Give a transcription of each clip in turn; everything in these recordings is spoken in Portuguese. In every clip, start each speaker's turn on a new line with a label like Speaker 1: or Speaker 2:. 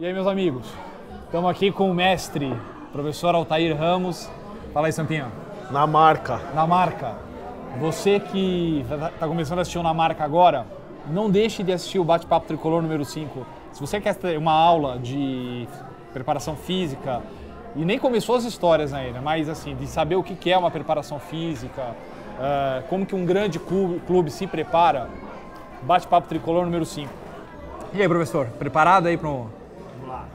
Speaker 1: E aí, meus amigos, estamos aqui com o mestre, professor Altair Ramos. Fala aí, Santinho.
Speaker 2: Na marca.
Speaker 1: Na marca. Você que está começando a assistir o Na Marca agora, não deixe de assistir o Bate-Papo Tricolor número 5. Se você quer ter uma aula de preparação física, e nem começou as histórias ainda, mas assim, de saber o que é uma preparação física, como que um grande clube se prepara, Bate-Papo Tricolor número 5. E aí, professor, preparado aí para o...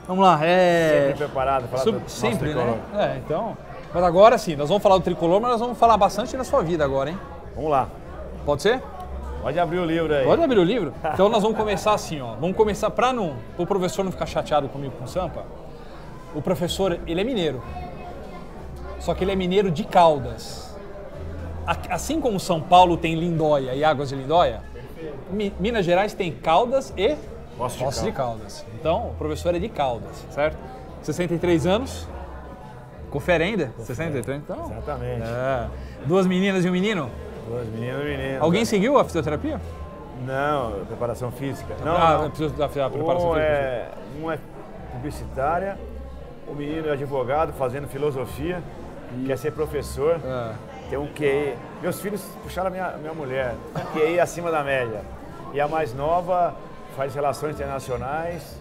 Speaker 1: Vamos lá.
Speaker 3: Sempre preparado para falar do
Speaker 1: sempre,
Speaker 3: tricolor.
Speaker 1: né? Então. Mas agora sim, nós vamos falar do tricolor, mas nós vamos falar bastante da sua vida agora, hein?
Speaker 3: Vamos lá.
Speaker 1: Pode ser?
Speaker 3: Pode abrir o livro aí.
Speaker 1: Pode abrir o livro? Então nós vamos começar assim, ó. Vamos começar para o professor não ficar chateado comigo com o Sampa. O professor, ele é mineiro. Só que ele é mineiro de Caldas. Assim como São Paulo tem Lindóia e Águas de Lindóia, Minas Gerais tem Caldas e Poços de Caldas. Então, o professor é de Caldas, certo? 63 anos. Confere ainda? 63? Então.
Speaker 3: Exatamente.
Speaker 1: Duas meninas e um menino?
Speaker 3: Duas meninas e um menino.
Speaker 1: Alguém seguiu a fisioterapia?
Speaker 3: Não, preparação física. Não,
Speaker 1: a preparação física.
Speaker 3: Um é publicitária, o menino é advogado, fazendo filosofia, quer ser professor, tem um QI. Meus filhos puxaram a minha mulher, QI acima da média. E a mais nova faz relações internacionais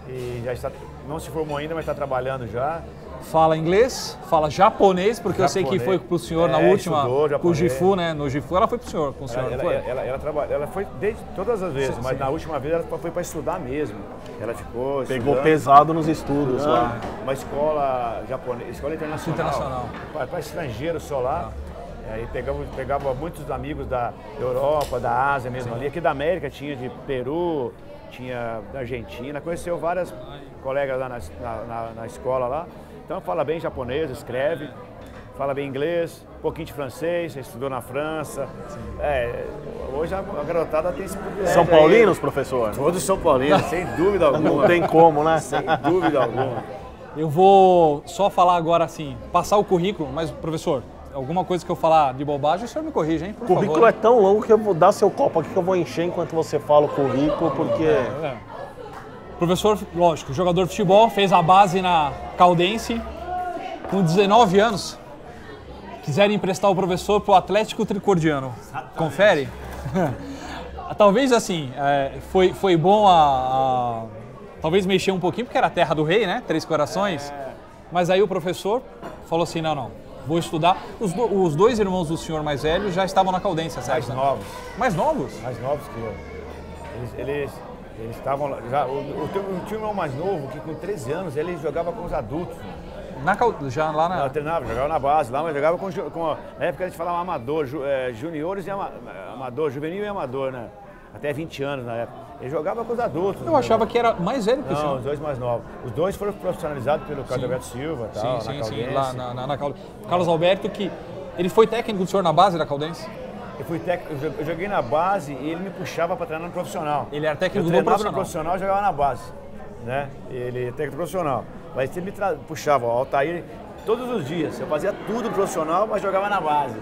Speaker 3: e já está, não se formou ainda, mas está trabalhando já.
Speaker 1: Fala inglês, fala japonês, porque eu sei que foi pro senhor na última, com o Gifu, né? No Gifu ela foi pro senhor, com o senhor, não foi?
Speaker 3: Ela foi desde todas as vezes, mas na última vez ela foi para estudar mesmo. Ela ficou
Speaker 2: Pegou pesado nos estudos lá.
Speaker 3: Uma escola japonesa, escola internacional. Para estrangeiro só lá. Aí pegava muitos amigos da Europa, da Ásia mesmo ali. Aqui da América tinha de Peru, tinha da Argentina. Conheceu várias colegas lá na escola lá. Então fala bem japonês, escreve, fala bem inglês, um pouquinho de francês, estudou na França. Hoje a garotada tem esse privilégio.
Speaker 2: São paulinos, professor?
Speaker 3: Todos são paulinos, sem dúvida alguma.
Speaker 2: Não tem como, né?
Speaker 3: Sem dúvida alguma.
Speaker 1: Eu vou só falar agora assim, passar o currículo, mas professor, alguma coisa que eu falar de bobagem, o senhor me corrige, hein?
Speaker 2: O currículo é tão longo que eu vou dar seu copo aqui que eu vou encher enquanto você fala o currículo, porque...
Speaker 1: Professor, lógico, jogador de futebol, fez a base na Caldense, com 19 anos. Quiserem emprestar o professor pro Atlético Tricordiano. Exatamente. Confere? Talvez assim, foi bom talvez mexer um pouquinho, porque era a terra do rei, né? Três Corações. Mas aí o professor falou assim, não, vou estudar. Os dois irmãos do senhor mais velho já estavam na Caldense, certo?
Speaker 3: Mais novos.
Speaker 1: Mais novos?
Speaker 3: Mais novos que eu. Eles estavam já. Tinha um irmão mais novo que com 13 anos ele jogava com os adultos.
Speaker 1: Já lá na...
Speaker 3: Não, treinava, jogava na base lá, mas jogava com na época a gente falava amador, juniores e amador, juvenil e amador, né? Até 20 anos na época. Ele jogava com os adultos.
Speaker 1: Eu achava que era mais velho que o senhor.
Speaker 3: Não, os dois mais novos. Os dois foram profissionalizados pelo Carlos Alberto Silva e tal,
Speaker 1: sim, lá na Caldense. Carlos Alberto, que ele foi técnico do senhor na base da Caldense?
Speaker 3: Eu joguei na base e ele me puxava para treinar no profissional.
Speaker 1: Ele era técnico do
Speaker 3: profissional? No profissional e jogava na base, né? Ele é técnico profissional. Mas ele me puxava, o Altair, todos os dias. Eu fazia tudo profissional, mas jogava na base.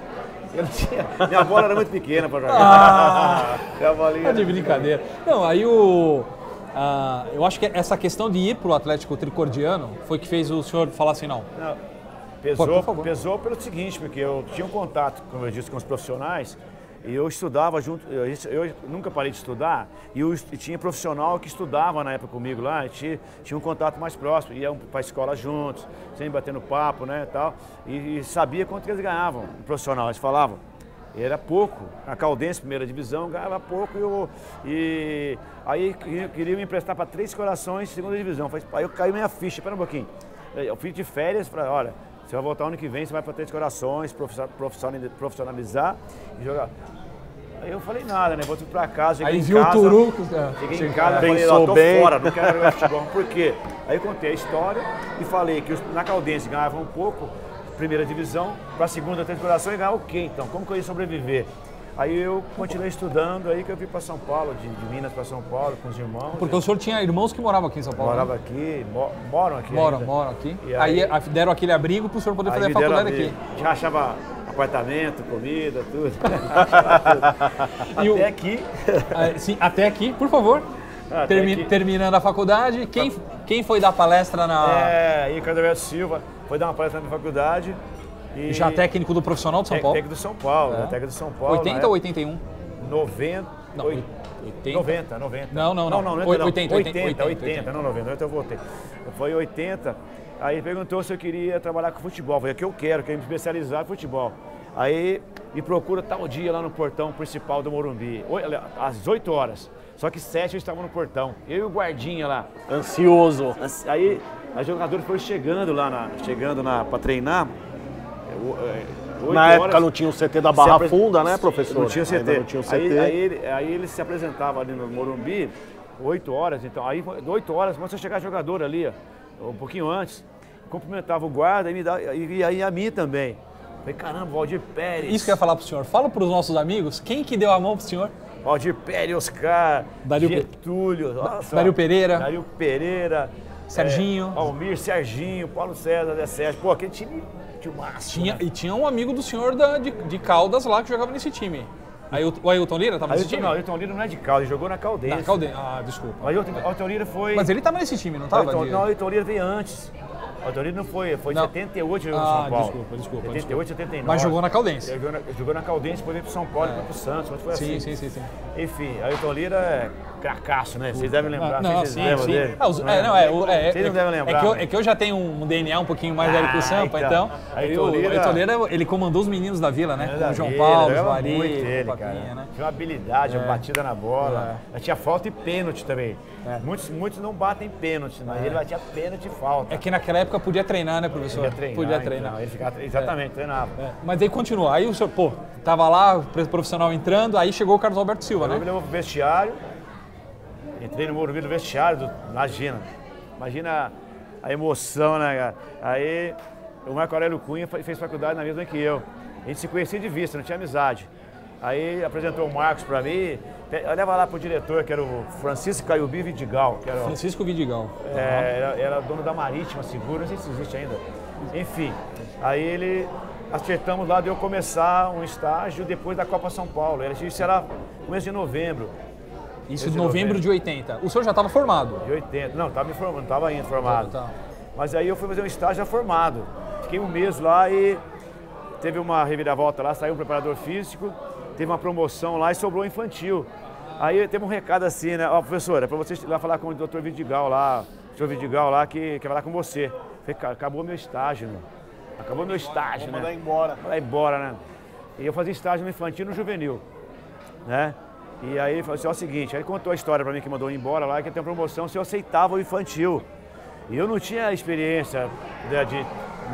Speaker 3: Eu não tinha, minha bola era muito pequena para jogar. Minha bolinha
Speaker 1: de brincadeira. Não, aí eu acho que essa questão de ir para o Atlético Tricordiano foi que fez o senhor falar assim, não.
Speaker 3: Pesou pelo seguinte, porque eu tinha um contato, como eu disse, com os profissionais e eu estudava junto, eu nunca parei de estudar e tinha profissional que estudava na época comigo lá, a gente tinha um contato mais próximo, ia para a escola juntos, sempre batendo papo, né, tal, e sabia quanto que eles ganhavam, o profissional, eles falavam. Era pouco, a Caldense, primeira divisão, ganhava pouco e aí queria me emprestar para Três Corações, segunda divisão. Aí eu caí minha ficha, espera um pouquinho, eu fui de férias para, olha, você vai voltar ano que vem, você vai para Três Corações, profissionalizar e jogar. Aí eu falei nada, né? Voltei para casa, cheguei em casa. Cheguei em casa e falei, tô fora, não quero jogar futebol. Por quê? Aí eu contei a história e falei que na Caldense ganhava um pouco, primeira divisão, para a segunda, Três Corações, ganhava o quê então? Como que eu ia sobreviver? Aí eu continuei estudando, aí que eu vim para São Paulo, de Minas para São Paulo, com os irmãos.
Speaker 1: Porque o senhor tinha irmãos que moravam aqui em São Paulo?
Speaker 3: Moravam aqui, moram aqui.
Speaker 1: Moram aqui. E aí deram aquele abrigo para o senhor poder fazer a faculdade aqui.
Speaker 3: Já achava apartamento, comida, tudo. Até aqui.
Speaker 1: Sim, até aqui, por favor. Terminando a faculdade, quem foi dar palestra na...
Speaker 3: E Cardoberto Silva foi dar uma palestra na faculdade. E
Speaker 1: já técnico do profissional de São Paulo?
Speaker 3: Técnico do São Paulo, técnico do São Paulo.
Speaker 1: 80 ou 81?
Speaker 3: 90.
Speaker 1: Não,
Speaker 3: 90.
Speaker 1: Não.
Speaker 3: 80,
Speaker 1: não,
Speaker 3: não, 90, eu voltei. Foi 80, aí perguntou se eu queria trabalhar com futebol. Falei, que eu quero me especializar em futebol. Aí me procura tal dia lá no portão principal do Morumbi, às 8 horas. Só que 7 eu estava no portão, eu e o guardinha lá.
Speaker 2: Ansioso.
Speaker 3: Aí os jogadores foram chegando lá, para treinar.
Speaker 2: Na época não tinha o CT da Barra Funda, né, professor?
Speaker 3: Não tinha o CT.
Speaker 2: Não tinha o CT.
Speaker 3: Aí ele se apresentava ali no Morumbi, 8 horas, então aí 8 horas começou a chegar jogador ali, ó, um pouquinho antes, cumprimentava o guarda e aí a mim também. Falei, caramba, Valdir Pérez.
Speaker 1: Isso que eu ia falar pro senhor. Fala pros nossos amigos, quem que deu a mão pro senhor?
Speaker 3: Valdir Pérez, Oscar, Getúlio,
Speaker 1: Dario Pereira.
Speaker 3: Dario Pereira.
Speaker 1: Serginho.
Speaker 3: Almir, Serginho, Paulo César, Zé Sérgio. Pô, aquele time de massa.
Speaker 1: E tinha um amigo do senhor de Caldas lá que jogava nesse time. O Ailton Lira tava nesse time?
Speaker 3: Não, o Ailton Lira não é de Caldas, ele jogou na Caldense.
Speaker 1: Desculpa.
Speaker 3: Mas o Ailton Lira foi...
Speaker 1: Mas ele tava nesse time, não tava?
Speaker 3: Não, o Ailton Lira veio antes. O Ailton Lira não foi em 78 jogou no São Paulo.
Speaker 1: Desculpa.
Speaker 3: 78, 79.
Speaker 1: Mas jogou na Caldense.
Speaker 3: Jogou na Caldense, depois veio pro São Paulo, depois pro Santos, mas foi assim.
Speaker 1: Sim.
Speaker 3: Enfim, o Ailton Lira é cracaço, né? Vocês devem lembrar.
Speaker 1: Sim.
Speaker 3: Dele.
Speaker 1: Vocês
Speaker 3: não devem lembrar.
Speaker 1: É que eu já tenho um DNA um pouquinho mais velho que o Sampa, então. O Ailton Lira, ele comandou os meninos da Vila, né? Com o João Paulo, o Vari, o Papinha, né?
Speaker 3: Tinha uma habilidade, uma batida na bola. Tinha falta e pênalti também. Muitos não batem pênalti, mas ele batia pênalti e falta.
Speaker 1: É que naquela época podia treinar, né, professor?
Speaker 3: Podia treinar. Então, ele ficava, exatamente, treinava.
Speaker 1: Mas aí continua. Aí o senhor, tava lá, o profissional entrando, aí chegou o Carlos Alberto Silva, né?
Speaker 3: Eu me levou pro vestiário, entrei no Morumbi do vestiário, imagina a emoção, né, cara? Aí o Marco Aurélio Cunha fez faculdade na mesma que eu. A gente se conhecia de vista, não tinha amizade. Aí apresentou o Marcos pra mim, leva lá pro diretor, que era o Francisco Caiubi Vidigal.
Speaker 1: Francisco Vidigal.
Speaker 3: Era dono da Marítima Seguro, não sei se existe ainda. Enfim, aí acertamos lá de eu começar um estágio depois da Copa São Paulo. Isso era começo de novembro.
Speaker 1: Isso de novembro de 80. O senhor já estava formado?
Speaker 3: De 80. Não, estava me formando, estava ainda formado. Mas aí eu fui fazer um estágio já formado. Fiquei um mês lá e teve uma reviravolta lá, saiu um preparador físico, teve uma promoção lá e sobrou infantil. Aí teve um recado assim, né? Ó, professora, é para você ir lá falar com o Dr. Vidigal lá, que quer falar com você. Falei, acabou meu estágio, né? Acabou meu estágio, né? Mandar embora, né? E eu fazia estágio no infantil e no juvenil, né? E aí ele falou assim, ó, o seguinte, aí ele contou a história pra mim que mandou ir embora lá, que ia ter uma promoção se eu aceitava o infantil. E eu não tinha experiência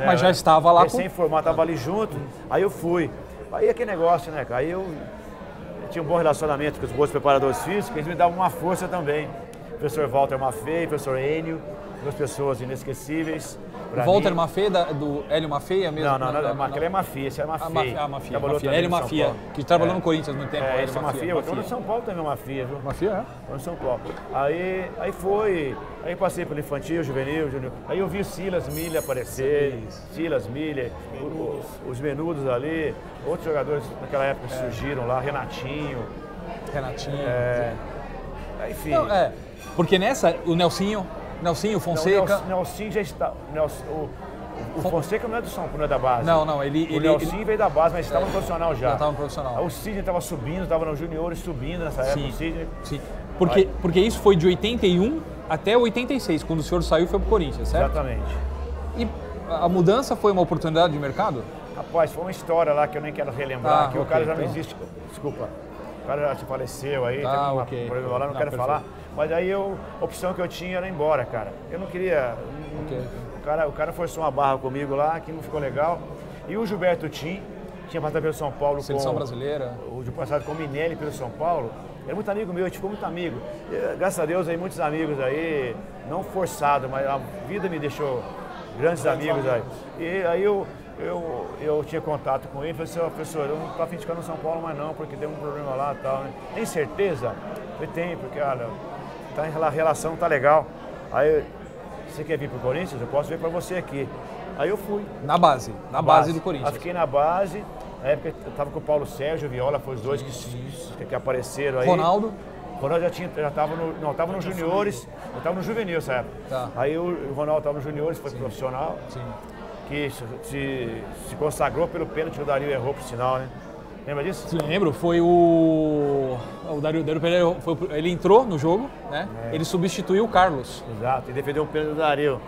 Speaker 1: mas já estava lá
Speaker 3: recém-formado, estava ali junto, aí eu fui. Aí aquele negócio, né, cara, aí eu tinha um bom relacionamento com os bons preparadores físicos, eles me davam uma força também. O professor Walter Maffei, o professor Enio, duas pessoas inesquecíveis.
Speaker 1: Walter Maffei, do Hélio Maffei, é mesmo?
Speaker 3: Não, aquele é Maffei, esse é Maffei.
Speaker 1: Maffei, Hélio Maffei, que trabalhou no Corinthians muito tempo.
Speaker 3: Esse é Maffei, eu no São Paulo também é Maffei, viu?
Speaker 1: Maffei, é?
Speaker 3: No São Paulo. Aí passei pelo infantil, juvenil, junior. Aí eu vi o Silas Milha aparecer, Silas Milha, os menudos ali, outros jogadores naquela época surgiram lá, Renatinho. Enfim.
Speaker 1: Não, porque nessa, o Nelsinho, Fonseca...
Speaker 3: O Nelsinho já está... O Fonseca não é do São Paulo, não é da base.
Speaker 1: Não,
Speaker 3: o Nelsinho veio da base, mas estava no profissional já.
Speaker 1: Já estava no profissional.
Speaker 3: O Sidney estava subindo, estava nos juniores subindo nessa época. O Sidney.
Speaker 1: Sim. Porque isso foi de 81 até 86, quando o senhor saiu e foi para o Corinthians, certo?
Speaker 3: Exatamente.
Speaker 1: E a mudança foi uma oportunidade de mercado?
Speaker 3: Rapaz, foi uma história lá que eu nem quero relembrar, que o cara já não existe. Desculpa. O cara já se faleceu aí, teve um problema lá, não quero falar. Mas aí a opção que eu tinha era ir embora, cara. Eu não queria... O cara forçou uma barra comigo lá, que não ficou legal. E o Gilberto Tim, tinha passado pelo São Paulo
Speaker 1: Seleção brasileira.
Speaker 3: O de passado com o Minelli pelo São Paulo. Era muito amigo meu, a gente ficou muito amigo. E, graças a Deus, aí muitos amigos aí, não forçado, mas a vida me deixou grandes amigos aí. E aí eu tinha contato com ele, falei assim, professor, eu não estou a fim de ficar no São Paulo mais não, porque tem um problema lá e tal, né? Tem certeza? Eu falei, tem, porque, olha, a relação tá legal. Aí, você quer vir pro Corinthians? Eu posso vir para você aqui. Aí eu fui.
Speaker 1: Na base do Corinthians.
Speaker 3: Aí fiquei na base, na época eu estava com o Paulo Sérgio, o Viola, foi os dois que apareceram aí.
Speaker 1: Ronaldo
Speaker 3: O Ronaldo já estava no juniores, eu estava no juvenil nessa época.
Speaker 1: Tá.
Speaker 3: Aí o Ronaldo estava no juniores, foi profissional.
Speaker 1: Sim.
Speaker 3: Que se consagrou pelo pênalti que o Dario errou por sinal, né? Lembra disso?
Speaker 1: Lembro, foi o Dario Pereira, ele entrou no jogo, né? Ele substituiu o Carlos.
Speaker 3: Exato, e defendeu um pênalti do Dario.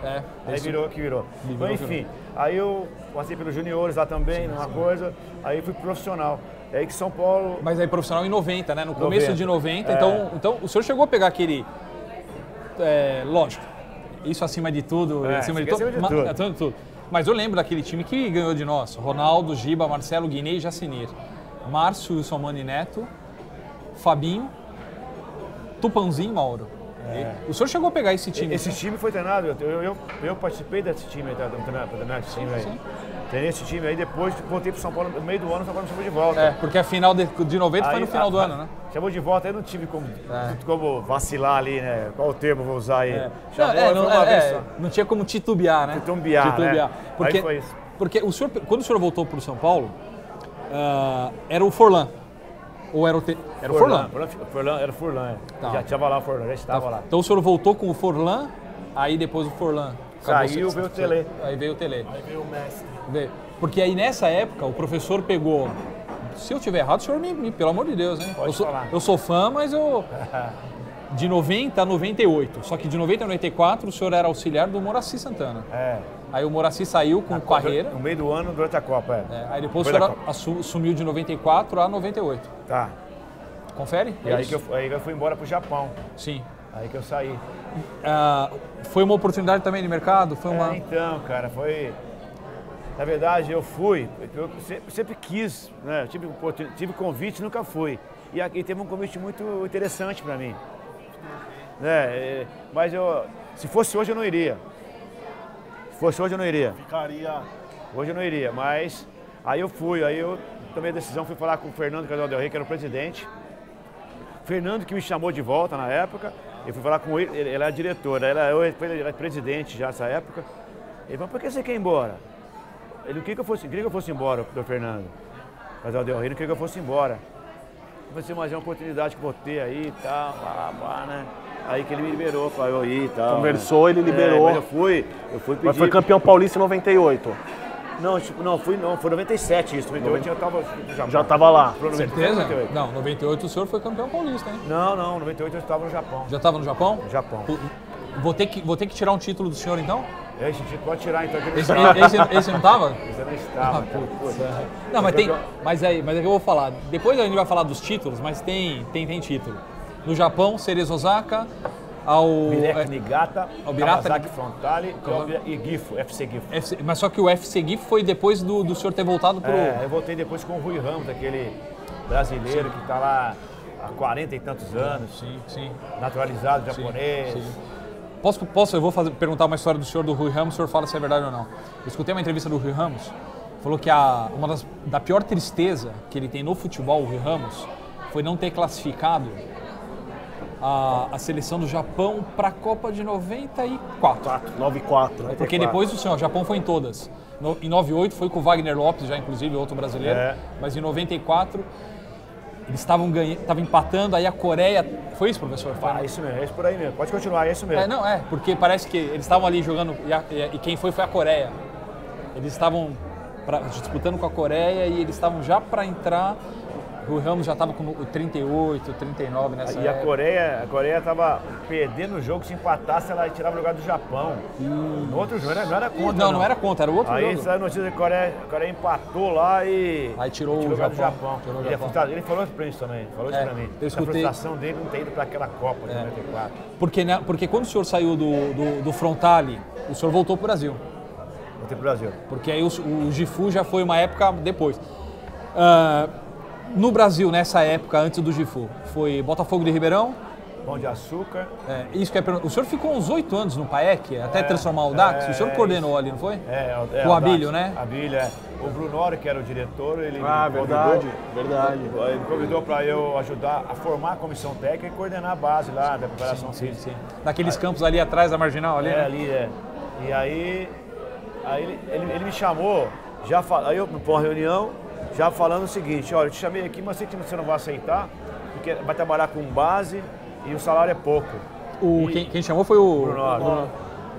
Speaker 3: Aí virou que virou. Então, enfim, aí eu passei pelos juniores lá também, uma coisa, aí fui profissional. É aí que São Paulo...
Speaker 1: Mas aí profissional em 90, né? No começo
Speaker 3: 90.
Speaker 1: de 90, então o senhor chegou a pegar aquele... lógico, isso acima de tudo, acima de tudo. Mas eu lembro daquele time que ganhou de nós. Ronaldo, Giba, Marcelo, Guinei e Jacinir. Márcio, Wilson Mano e Neto, Fabinho, Tupanzinho e Mauro. O senhor chegou a pegar esse time?
Speaker 3: Esse time foi treinado, eu participei desse time aí, treinar esse time aí. Treinei esse time aí, depois voltei pro São Paulo, no meio do ano, o São Paulo me chamou de volta.
Speaker 1: Porque a final de 90 foi no final do ano, né?
Speaker 3: Chamou de volta, aí não tive como vacilar ali, né? Qual o termo vou usar aí?
Speaker 1: Não tinha como titubear, né?
Speaker 3: Titubear. Né?
Speaker 1: Porque,
Speaker 3: aí foi isso.
Speaker 1: Porque quando o senhor voltou pro São Paulo, era o Forlan. Ou era o Forlan?
Speaker 3: Era o Forlan,
Speaker 1: Tá.
Speaker 3: Já estava lá o Forlan, já estava lá.
Speaker 1: Então o senhor voltou com o Forlan, aí depois o Forlan.
Speaker 3: Saiu, veio o Tele.
Speaker 1: Aí veio o Tele.
Speaker 2: Aí veio o mestre.
Speaker 1: Porque aí nessa época o professor pegou... Se eu tiver errado, o senhor pelo amor de Deus, hein? Eu sou fã, mas eu... De 90 a 98. Só que de 90 a 94 o senhor era auxiliar do Moraci Santana. Aí o Moraci saiu com carreira.
Speaker 3: No meio do ano, durante a Copa,
Speaker 1: Aí depois o senhor assumiu de 94 a 98.
Speaker 3: Tá.
Speaker 1: Confere?
Speaker 3: E aí eu fui embora pro Japão.
Speaker 1: Sim.
Speaker 3: Aí que eu saí.
Speaker 1: Foi uma oportunidade também de mercado? Foi uma...
Speaker 3: Então, cara, foi... Na verdade, eu fui, eu sempre quis, né? Tive convite, nunca fui. E aqui teve um convite muito interessante para mim. Né? Mas se fosse hoje eu não iria. Se fosse hoje eu não iria.
Speaker 2: Ficaria...
Speaker 3: Hoje eu não iria, mas aí eu fui, aí eu tomei a decisão, fui falar com o Fernando Casal Del Rey, que era o presidente. Fernando que me chamou de volta na época, eu fui falar com ele, ele era diretor, ele era presidente já nessa época. Ele falou, por que você quer ir embora? Ele não queria que eu fosse embora, do Fernando Casal Del Rey, não queria que eu fosse embora. Eu falei assim, mas é uma oportunidade que vou ter aí e tal, né? Aí que ele me liberou pra eu ir e tal.
Speaker 2: Conversou, ele liberou.
Speaker 3: Mas eu fui pedir...
Speaker 2: Mas foi campeão paulista em 98.
Speaker 3: Não, foi 97 isso. 98 eu tava no Japão.
Speaker 2: Já estava lá.
Speaker 1: Certeza? 98. Não, 98 o senhor foi campeão paulista, hein?
Speaker 3: Não, 98 eu estava no Japão.
Speaker 1: Já estava no Japão?
Speaker 3: No Japão.
Speaker 1: Vou ter que tirar um título do senhor, então?
Speaker 3: Esse título pode tirar, então.
Speaker 1: Esse não estava?
Speaker 3: Esse não estava.
Speaker 1: Não, mas é que eu vou falar. Depois a gente vai falar dos títulos, mas tem título. No Japão, Cerezo Osaka, ao
Speaker 3: Niigata, Kawasaki Frontale e Gifu, FC Gifu.
Speaker 1: Mas só que o FC Gifu foi depois do senhor ter voltado pro...
Speaker 3: eu voltei depois com o Rui Ramos, aquele brasileiro que está lá há 40 e tantos anos.
Speaker 1: Sim.
Speaker 3: Naturalizado japonês.
Speaker 1: Sim. Posso? Eu vou perguntar uma história do senhor do Rui Ramos, o senhor fala se é verdade ou não. Eu escutei uma entrevista do Rui Ramos, falou que da pior tristeza que ele tem no futebol, o Rui Ramos, foi não ter classificado a seleção do Japão para a Copa de 94.
Speaker 2: 94.
Speaker 1: Porque depois o Japão foi em todas. Em 98 foi com o Wagner Lopes, já inclusive outro brasileiro, mas em 94 eles estavam empatando, aí a Coreia... Foi isso, professor?
Speaker 3: Isso mesmo, é isso por aí mesmo. Pode continuar, é isso mesmo.
Speaker 1: Porque parece que eles estavam ali jogando e quem foi a Coreia. Eles estavam disputando com a Coreia e eles estavam já para entrar... O Ramos já estava com 38, 39 nessa época.
Speaker 3: E a Coreia estava perdendo o jogo, se empatasse, ela tirava o lugar do Japão. No outro jogo, não era contra.
Speaker 1: Não era contra, era o outro jogo.
Speaker 3: Aí saiu a notícia que a Coreia empatou lá e...
Speaker 1: Aí tirou o lugar do Japão.
Speaker 3: Ele falou isso pra gente também, a frustração dele não ter ido para aquela Copa de 94.
Speaker 1: Porque quando o senhor saiu do Frontale, o senhor voltou para o Brasil.
Speaker 3: Voltei para o Brasil.
Speaker 1: Porque aí o Gifu já foi uma época depois. No Brasil, nessa época, antes do Gifu, foi Botafogo de Ribeirão.
Speaker 3: Pão de Açúcar.
Speaker 1: Isso que é pergunta. O senhor ficou uns 8 anos no PAEC, até transformar o Dax? O senhor coordenou ali, não foi? Com o Abílio, né?
Speaker 3: Abílio, O Brunório, que era o diretor, ele
Speaker 2: verdade.
Speaker 3: Ele me convidou para eu ajudar a formar a comissão técnica e coordenar a base lá da preparação física.
Speaker 1: Sim. Naqueles campos ali atrás da Marginal, ali, né?
Speaker 3: E aí ele me chamou, aí eu para uma reunião, já falando o seguinte, olha, eu te chamei aqui, mas sei que você não vai aceitar, porque vai trabalhar com base e o salário é pouco.
Speaker 1: Quem chamou foi o
Speaker 3: Brunoro.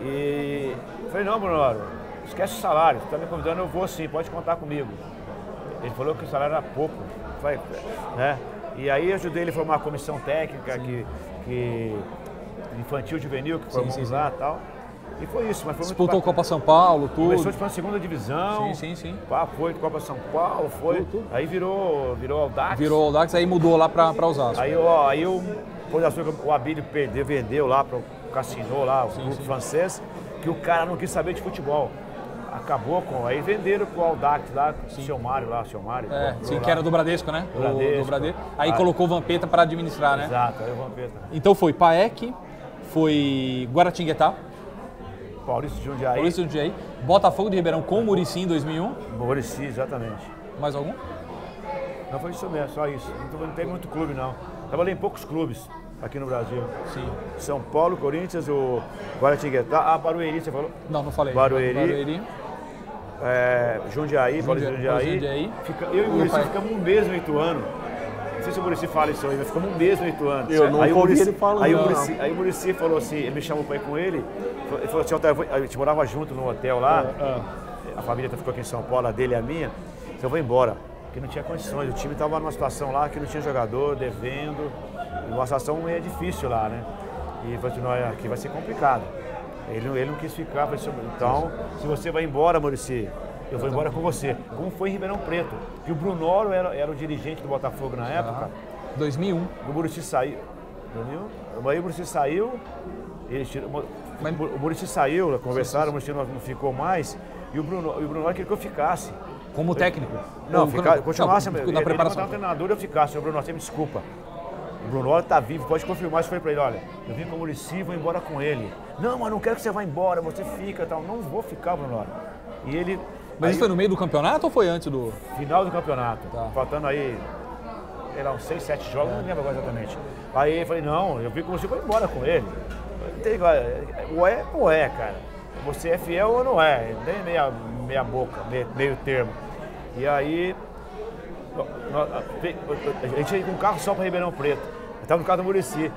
Speaker 3: E eu falei, não, Brunoro, esquece o salário, você está me convidando, eu vou sim, pode contar comigo. Ele falou que o salário era pouco. Eu falei, né? E aí eu ajudei ele a formar uma comissão técnica que infantil, juvenil, que formamos lá e tal. E foi isso, mas foi
Speaker 1: disputou
Speaker 3: muito
Speaker 1: Copa São Paulo, tudo.
Speaker 3: Começou disputando a segunda divisão.
Speaker 1: Sim.
Speaker 3: Foi Copa São Paulo, foi.
Speaker 1: Tudo.
Speaker 3: Aí virou Audax.
Speaker 1: Virou Audax, aí mudou lá pra Osasco.
Speaker 3: Aí o Abílio vendeu lá pro Cassino, lá, o grupo francês, que o cara não quis saber de futebol. Acabou com. Aí venderam pro Audax lá, o seu Mário lá,
Speaker 1: que era do Bradesco, né? Do Bradesco. Aí colocou o Vampeta para administrar, né?
Speaker 3: Exato, aí o Vampeta.
Speaker 1: Então foi Paek, foi Guaratinguetá,
Speaker 3: Paulista de Jundiaí.
Speaker 1: Botafogo de Ribeirão com o Muricy em 2001.
Speaker 3: Muricy, exatamente.
Speaker 1: Mais algum?
Speaker 3: Não, foi isso mesmo, só isso. Não tem muito clube, não. Trabalhei em poucos clubes aqui no Brasil.
Speaker 1: Sim.
Speaker 3: São Paulo, Corinthians, o Guaratinguetá, Barueri, você falou?
Speaker 1: Não falei.
Speaker 3: Barueri. Jundiaí, Paulista de Jundiaí. Eu e o Muricy ficamos um mês no Ituano. Não sei se o Muricy fala isso aí, mas ficamos um mês no Ituano.
Speaker 2: Eu não ouvi ele falando.
Speaker 3: Aí o Muricy falou assim, ele me chamou para ir com ele. Ele falou assim, a gente morava junto no hotel lá. A família ficou aqui em São Paulo, a dele e a minha. Então eu vou embora, porque não tinha condições. O time estava numa situação lá que não tinha jogador, devendo. E uma situação meio difícil lá, né? E ele falou assim, aqui vai ser complicado. Ele não quis ficar, falei assim, então, se você vai embora, Muricy, eu vou embora com você. Como foi em Ribeirão Preto. E o Brunoro era o dirigente do Botafogo na época.
Speaker 1: 2001.
Speaker 3: O Muricy saiu. 2001? Aí o Muricy saiu, o Muricy saiu, conversaram, o Muricy não ficou mais. E o Brunoro queria que eu ficasse.
Speaker 1: Como técnico?
Speaker 3: Não, continuasse.
Speaker 1: Na preparação.
Speaker 3: Ele treinador, eu ficasse. O Brunoro, você me desculpa. O Brunoro tá vivo, pode confirmar. Eu falei pra ele, olha, eu vim com o Muricy, vou embora com ele. Não, mas não quero que você vá embora, você fica e tal. Não vou ficar, Brunoro. E ele...
Speaker 1: Mas isso foi no meio do campeonato ou foi antes do...
Speaker 3: Final do campeonato. Tá. Faltando aí, sei lá, uns 6, 7 jogos, não lembro agora exatamente. Aí eu falei, não, eu vim com você, vou embora com ele. Ou é, cara. Você é fiel ou não é? Nem meia boca, meio termo. E aí, a gente ia com um carro só para Ribeirão Preto. Estava no carro do Muricy.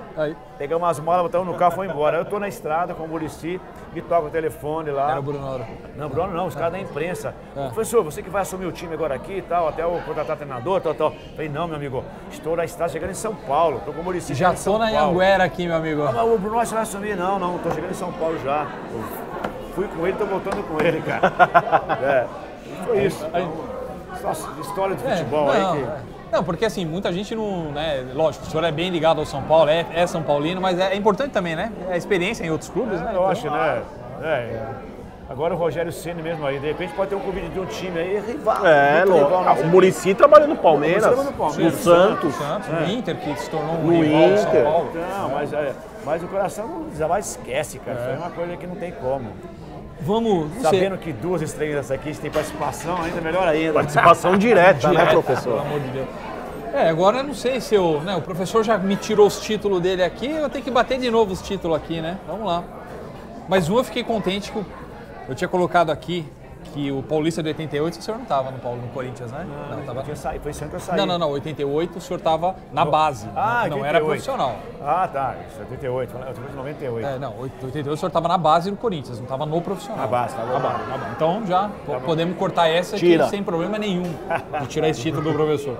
Speaker 3: Pegamos as malas, botamos no carro e foi embora. Eu estou na estrada com o Muricy, me toca o telefone lá.
Speaker 1: Era o Brunoro.
Speaker 3: Não, Bruno não, os caras da imprensa. Professor, você que vai assumir o time agora aqui e tal, até o contratar treinador, tal. Falei, não, meu amigo, estou na estrada chegando em São Paulo. Estou com o Muricy.
Speaker 1: Já estou na Anhanguera aqui, meu amigo.
Speaker 3: Mas o Bruno vai assumir? Não, estou chegando em São Paulo já. Fui com ele, estou voltando com ele, cara. Foi isso. História de futebol aí que...
Speaker 1: Não, porque assim, muita gente não, né, lógico, o senhor é bem ligado ao São Paulo, é São Paulino, mas é importante também, né? É a experiência em outros clubes, né?
Speaker 3: Eu acho, né? Agora o Rogério Ceni mesmo aí, de repente pode ter um convite de um time aí, rival.
Speaker 2: O Muricy trabalhou no Palmeiras, no Santos.
Speaker 1: No Inter, que se tornou um
Speaker 2: no
Speaker 1: rival do São Paulo.
Speaker 3: Não, mas o coração jamais esquece, cara. Isso é uma coisa que não tem como.
Speaker 1: Vamos...
Speaker 3: Sabendo que 2 estrelas aqui tem participação, ainda melhor ainda.
Speaker 2: Participação direta, né, professor?
Speaker 1: Pelo amor de Deus. Agora eu não sei se o professor já me tirou os títulos dele aqui, eu tenho que bater de novo os títulos aqui, né? Vamos lá. Mas eu fiquei contente que eu tinha colocado aqui que o Paulista de 88, o senhor não estava no Corinthians, né?
Speaker 3: Não, tava... Foi esse ano que eu saí.
Speaker 1: Não, 88 o senhor estava na base, não era profissional.
Speaker 3: Ah, tá, isso, 88, eu tô 98.
Speaker 1: Não, 88 o senhor estava na base do Corinthians, não estava no profissional.
Speaker 3: Na base, tá bom.
Speaker 1: Então já podemos cortar essa aqui sem problema nenhum de tirar esse título do professor.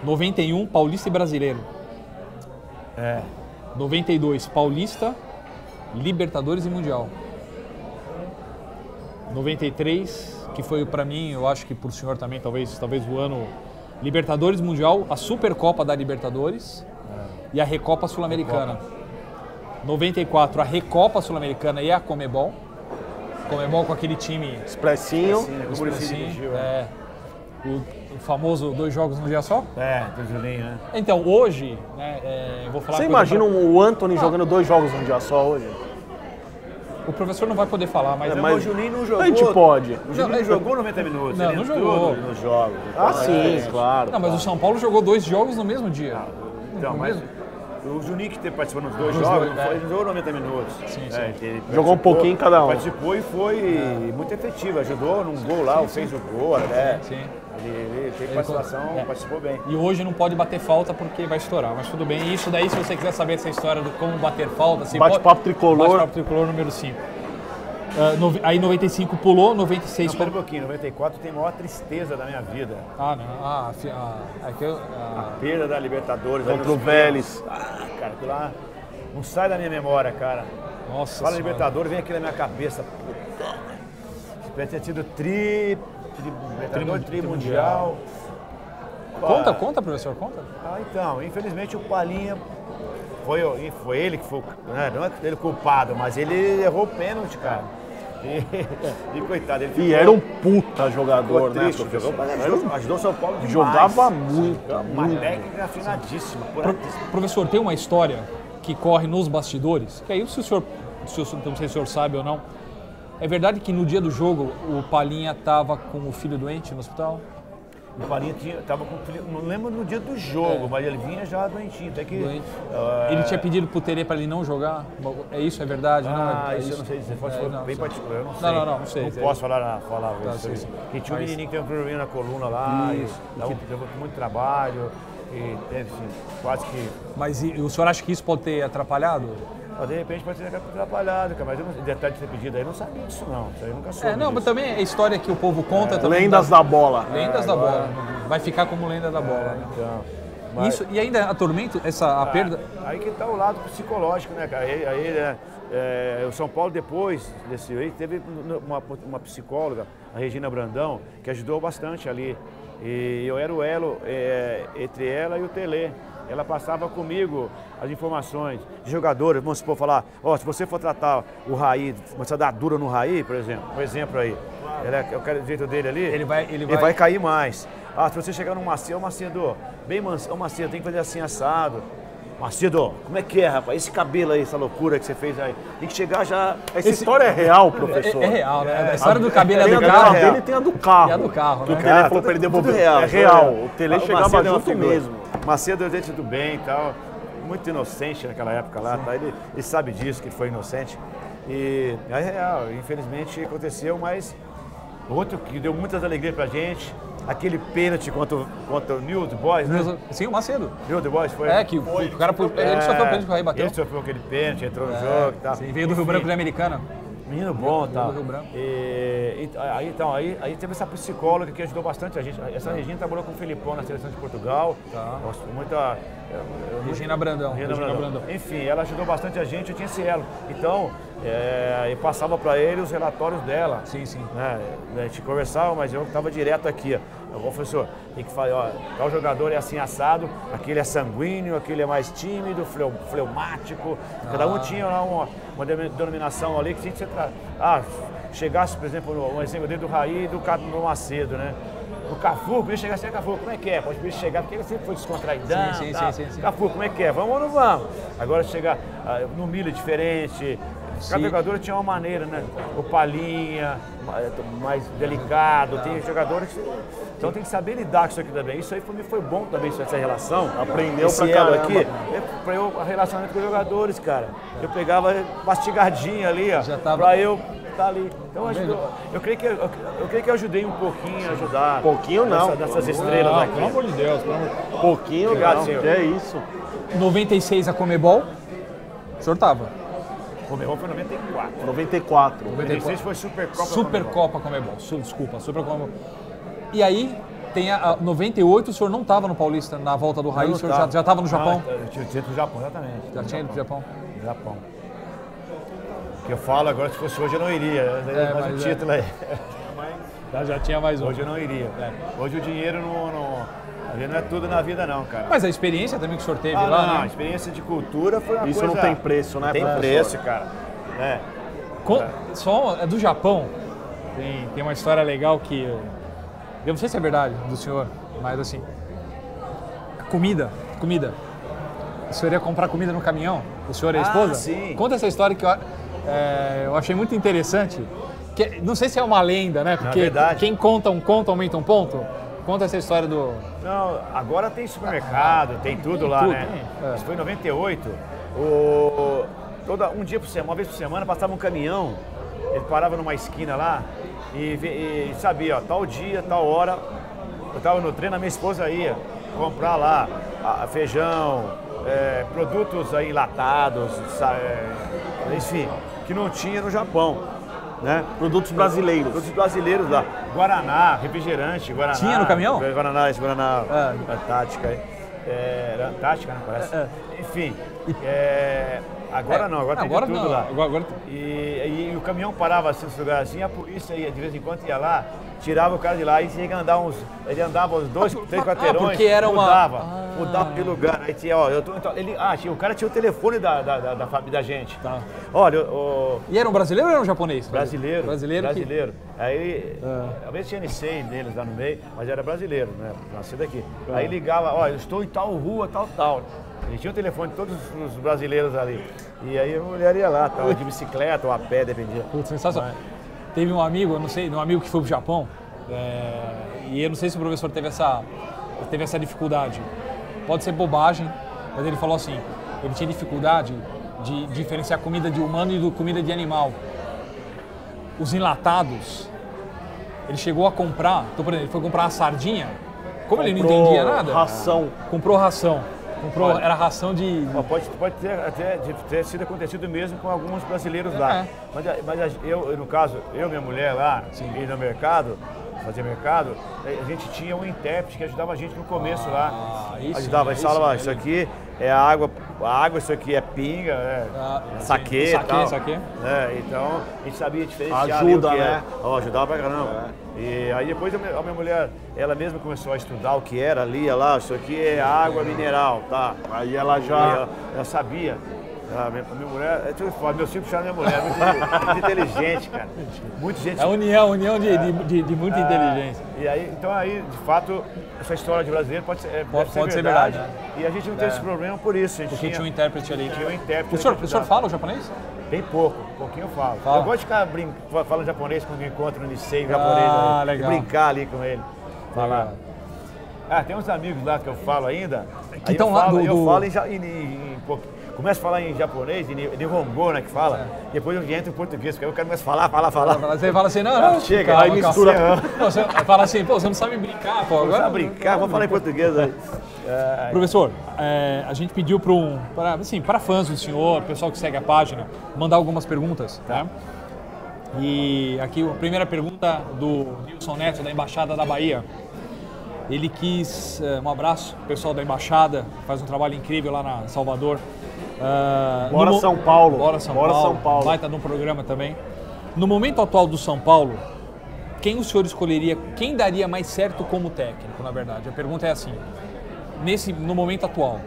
Speaker 1: 91, Paulista e Brasileiro. 92, Paulista, Libertadores e Mundial. 93, que foi para mim, eu acho que por senhor também, talvez o ano Libertadores, Mundial, a Supercopa da Libertadores e a Recopa Sul-Americana. 94, a Recopa Sul-Americana e a Comebol. Comebol com aquele time...
Speaker 2: Expressinho.
Speaker 3: O Muricy dirigiu.
Speaker 1: O famoso 2 jogos num dia só?
Speaker 3: Do Julinho, né?
Speaker 1: Então, hoje, eu vou falar...
Speaker 2: Você imagina o Antony jogando 2 jogos num dia só hoje?
Speaker 1: O professor não vai poder falar, mas
Speaker 3: o Juninho não jogou.
Speaker 2: A gente pode.
Speaker 3: O Juninho não jogou 90 minutos.
Speaker 1: Não jogou.
Speaker 3: Nos jogos.
Speaker 2: Sim, claro.
Speaker 1: Não, mas o São Paulo jogou 2 jogos no mesmo dia.
Speaker 3: Então, mas o Juninho que participou nos 2 jogos, ele jogou 90 minutos.
Speaker 1: Sim.
Speaker 3: Ele
Speaker 2: jogou um pouquinho em cada um.
Speaker 3: Participou e foi muito efetivo. Ajudou num gol lá, fez o gol,
Speaker 1: Sim.
Speaker 3: Ele tem participação, participou bem.
Speaker 1: E hoje não pode bater falta porque vai estourar, mas tudo bem. E isso daí, se você quiser saber essa história de como bater falta...
Speaker 2: Bate-papo tricolor.
Speaker 1: Bate-papo tricolor número 5. Aí 95 pulou, 96...
Speaker 3: Não, pera um pouquinho, 94 tem a maior tristeza da minha vida.
Speaker 1: Ah, não. A
Speaker 3: perda da Libertadores.
Speaker 2: Contra o Vélez.
Speaker 3: Cara, aquilo lá não sai da minha memória, cara.
Speaker 1: Nossa
Speaker 3: Fala
Speaker 1: senhora.
Speaker 3: Libertadores, vem aqui na minha cabeça. Espero ter tido tri mundial.
Speaker 1: Conta, professor, conta.
Speaker 3: Então, infelizmente o Palinha foi ele que foi, né, não é ele culpado, mas ele errou o pênalti, cara. E coitado, ele ficou,
Speaker 2: E era um puta jogador, né,
Speaker 3: triste,
Speaker 2: professor?
Speaker 3: ajudou o São Paulo demais.
Speaker 2: Jogava muito,
Speaker 3: Uma
Speaker 2: muito.
Speaker 3: técnica afinadíssima.
Speaker 1: Professor, tem uma história que corre nos bastidores, que aí se o senhor, não sei se o senhor sabe ou não, é verdade que no dia do jogo o Palinha estava com o filho doente no hospital?
Speaker 3: O Palinha tava com não lembro no dia do jogo, mas ele vinha já doentinho. Até que,
Speaker 1: ele tinha pedido pro Terê para ele não jogar? É isso, é verdade?
Speaker 3: Isso eu não sei dizer. Pode
Speaker 1: não,
Speaker 3: bem particular, eu não sei.
Speaker 1: Não sei.
Speaker 3: Não posso falar
Speaker 1: sei.
Speaker 3: isso. Que tinha um menininho que teve um probleminha na coluna lá, e deu muito trabalho, e teve quase que...
Speaker 1: Mas o senhor acha que isso pode ter atrapalhado?
Speaker 3: De repente pode ter atrapalhado, cara, mas o detalhe de ter pedido aí, eu não sabia disso não. Isso aí eu nunca soube.
Speaker 1: Mas também é história que o povo conta também.
Speaker 2: Lendas da bola.
Speaker 1: Lendas da bola. Vai ficar como lenda da bola. Né?
Speaker 3: Então, mas,
Speaker 1: isso, e ainda atormenta a perda?
Speaker 3: Aí que tá o lado psicológico, né, cara? O São Paulo, depois desse aí, teve uma psicóloga, a Regina Brandão, que ajudou bastante ali. E eu era o elo entre ela e o Telê. Ela passava comigo as informações de jogadores, vamos supor, falar, se você for tratar o Raí, você dar dura no Raí, por exemplo, um exemplo aí, eu quero o jeito dele ali, ele vai cair mais. Se você chegar no Macedo, bem Macedo, Macedo, tem que fazer assim assado. Macedo, como é que é, rapaz? Esse cabelo aí, essa loucura que você fez aí, tem que chegar já...
Speaker 2: Essa história é real, professor?
Speaker 1: É real, né? A história do cabelo
Speaker 2: é
Speaker 1: do
Speaker 2: carro.
Speaker 1: carro.
Speaker 2: Dele tem a do carro.
Speaker 1: E a do carro,
Speaker 2: que
Speaker 1: né?
Speaker 2: o Telê falou pra ele devolver.
Speaker 3: Real,
Speaker 2: é real. O Telê chegava junto mesmo.
Speaker 3: Macedo é gente do bem e tal, muito inocente naquela época lá, tá? Ele sabe disso, que ele foi inocente. E é real, infelizmente aconteceu, mas outro que deu muitas alegrias pra gente, aquele pênalti contra o New The Boys, né?
Speaker 1: Sim, o Macedo.
Speaker 3: New The Boys foi?
Speaker 1: Que o cara, ele sofreu o pênalti que o Raí bateu.
Speaker 3: Ele sofreu aquele pênalti, entrou no jogo e tal.
Speaker 1: Sim, veio do Rio Branco de Americana.
Speaker 3: Menino bom, tá?
Speaker 1: Do Rio Branco.
Speaker 3: Aí teve essa psicóloga que ajudou bastante a gente. Essa Regina trabalhou com o Filipão na seleção de Portugal.
Speaker 1: Tá.
Speaker 3: Muita...
Speaker 1: Regina Brandão.
Speaker 3: Enfim, ela ajudou bastante a gente, eu tinha esse elo. Então, eu passava para ele os relatórios dela.
Speaker 1: Sim.
Speaker 3: Né? A gente conversava, mas eu estava direto aqui. Professor, tem que falar, tal jogador é assim assado, aquele é sanguíneo, aquele é mais tímido, fleumático. Cada um tinha lá uma denominação ali que tinha que ser... chegasse, por exemplo, um exemplo dele do Raí e do Macedo, né? O Cafu, podia chegar assim, Cafu, como é que é? Pode chegar, porque ele sempre foi descontraidão.
Speaker 1: Sim.
Speaker 3: Cafu, como é que é? Vamos ou não vamos? Agora chegar no milho diferente. Cada jogador tinha uma maneira, né? O Palinha, mais delicado, tem jogadores que... Então tem que saber lidar com isso aqui também. Isso aí para mim foi bom também, essa relação.
Speaker 2: Aprendeu pra caramba.
Speaker 3: Aqui, para eu, relacionamento com os jogadores, cara. Eu pegava mastigadinho ali, ó, pra eu estar ali. Então ajudou. Eu creio que eu ajudei um pouquinho a ajudar.
Speaker 2: Pouquinho não.
Speaker 3: Dessas estrelas aqui.
Speaker 1: Pelo amor de Deus.
Speaker 2: Pouquinho
Speaker 3: Obrigado,
Speaker 2: não,
Speaker 3: senhor.
Speaker 2: que é isso.
Speaker 1: 96 a Comebol, o senhor tava?
Speaker 3: Comebol foi 94.
Speaker 2: 94.
Speaker 3: 96 foi Supercopa.
Speaker 1: Supercopa Comebol, desculpa, Supercopa. E aí, tem a 98, o senhor não estava no Paulista na volta do Raí, o senhor já estava no Japão?
Speaker 3: Eu tinha ido pro Japão, exatamente.
Speaker 1: Já tinha ido pro Japão?
Speaker 3: Japão. Que eu falo agora, se fosse hoje eu não iria. Mais um título aí.
Speaker 1: Já tinha mais um.
Speaker 3: Hoje eu não iria. Hoje o dinheiro não é tudo na vida não, cara.
Speaker 1: Mas a experiência também que o senhor teve lá,
Speaker 3: não,
Speaker 1: né?
Speaker 3: A experiência de cultura foi uma
Speaker 2: Isso
Speaker 3: coisa...
Speaker 2: não tem preço, né,
Speaker 3: Tem
Speaker 2: professor?
Speaker 3: preço, cara.
Speaker 1: Só do Japão, tem uma história legal que... Eu não sei se é verdade do senhor, mas assim... Comida. O senhor ia comprar comida no caminhão? O senhor e a esposa?
Speaker 3: Sim.
Speaker 1: Conta essa história que eu achei muito interessante. Que, não sei se é uma lenda, né? Porque quem conta um conto aumenta um ponto. Conta essa história do...
Speaker 3: Não, agora tem supermercado, tem tudo lá, né? Isso foi em 98. Um dia por semana, uma vez por semana, passava um caminhão, ele parava numa esquina lá e sabia, ó, tal dia, tal hora, eu tava no treino, a minha esposa ia comprar lá feijão, produtos aí enlatados, enfim, que não tinha no Japão, né?
Speaker 2: Produtos brasileiros.
Speaker 3: Produtos brasileiros lá. Guaraná, refrigerante, Guaraná.
Speaker 1: Tinha no caminhão?
Speaker 3: Guaraná, Antártica aí. Era Antártica, né? Parece. Enfim, agora não, agora tem
Speaker 1: agora
Speaker 3: tudo
Speaker 1: não.
Speaker 3: lá.
Speaker 1: Agora...
Speaker 3: E o caminhão parava assim, nesse lugar assim, a polícia ia, de vez em quando ia lá, tirava o cara de lá e tinha que andar ele andava uns 2, 3 quarteirões,
Speaker 1: porque era
Speaker 3: mudava de lugar. Aí tinha, ó, o cara tinha o telefone da gente.
Speaker 1: Tá.
Speaker 3: Olha,
Speaker 1: E era um brasileiro ou era um japonês?
Speaker 3: Brasileiro.
Speaker 1: Brasileiro.
Speaker 3: Aí, talvez tinha Nisei deles lá no meio, mas era brasileiro, né? Nascido aqui. Aí ligava, ó, eu estou em tal rua, tal. Ele tinha o telefone de todos os brasileiros ali. E aí a mulher ia lá, tava de bicicleta ou a pé, dependia.
Speaker 1: Putz, sensacional. Teve um amigo, eu não sei, um amigo que foi pro Japão, e eu não sei se o professor teve essa dificuldade. Pode ser bobagem, mas ele falou assim, ele tinha dificuldade de diferenciar comida de humano e comida de animal. Os enlatados, ele chegou a comprar, então, por exemplo, ele foi comprar uma sardinha, como ele não entendia nada, comprou ração. Era ração de...
Speaker 3: Pode ter sido acontecido mesmo com alguns brasileiros lá. Mas eu, no caso, minha mulher lá, ir no mercado, fazer mercado, a gente tinha um intérprete que ajudava a gente no começo lá. Ajudava, a gente falava, isso aqui é água, isso aqui é pinga, saquê e tal. Então, a gente sabia diferenciar.
Speaker 2: Ajuda,
Speaker 3: ali o que
Speaker 2: né?
Speaker 3: Ajudava pra caramba. E aí depois a minha mulher, ela mesma começou a estudar o que era, lia lá, isso aqui é água mineral, tá? Aí ela já sabia. A minha mulher, deixa eu falar, meu filho puxaram minha mulher, muito inteligente, cara. Muito gente.
Speaker 1: É a união de muita inteligência.
Speaker 3: E aí, então aí, de fato, essa história de brasileiro pode ser
Speaker 1: verdade.
Speaker 3: Né? E a gente não teve esse problema por isso.
Speaker 1: Porque tinha um intérprete ali.
Speaker 3: Tinha um intérprete.
Speaker 1: O professor fala o japonês?
Speaker 3: Bem pouco, um pouquinho eu falo. Eu gosto de ficar falando japonês quando eu encontro no Liceu japonês,
Speaker 1: legal.
Speaker 3: E brincar ali com ele. Falar. Tem uns amigos lá que eu falo ainda.
Speaker 1: Que estão lá
Speaker 3: eu falo começo a falar em japonês, de Hongo, né, que fala. Depois eu entro em português, porque aí eu quero começar a falar.
Speaker 1: Você fala assim, não,
Speaker 3: chega,
Speaker 1: calma,
Speaker 3: aí mistura.
Speaker 1: Você fala assim, pô, você não sabe brincar, pô.
Speaker 3: Agora não brincar, vou falar em português aí.
Speaker 1: Professor, a gente pediu para fãs do senhor, pessoal que segue a página, mandar algumas perguntas, né? E aqui a primeira pergunta do Nilson Neto, da Embaixada da Bahia. Ele quis, um abraço, pessoal da Embaixada, faz um trabalho incrível lá na Salvador.
Speaker 2: Bora São Paulo.
Speaker 1: Bora São Paulo. Vai estar num programa também. No momento atual do São Paulo, quem o senhor escolheria, quem daria mais certo como técnico, na verdade? A pergunta é assim, no momento atual,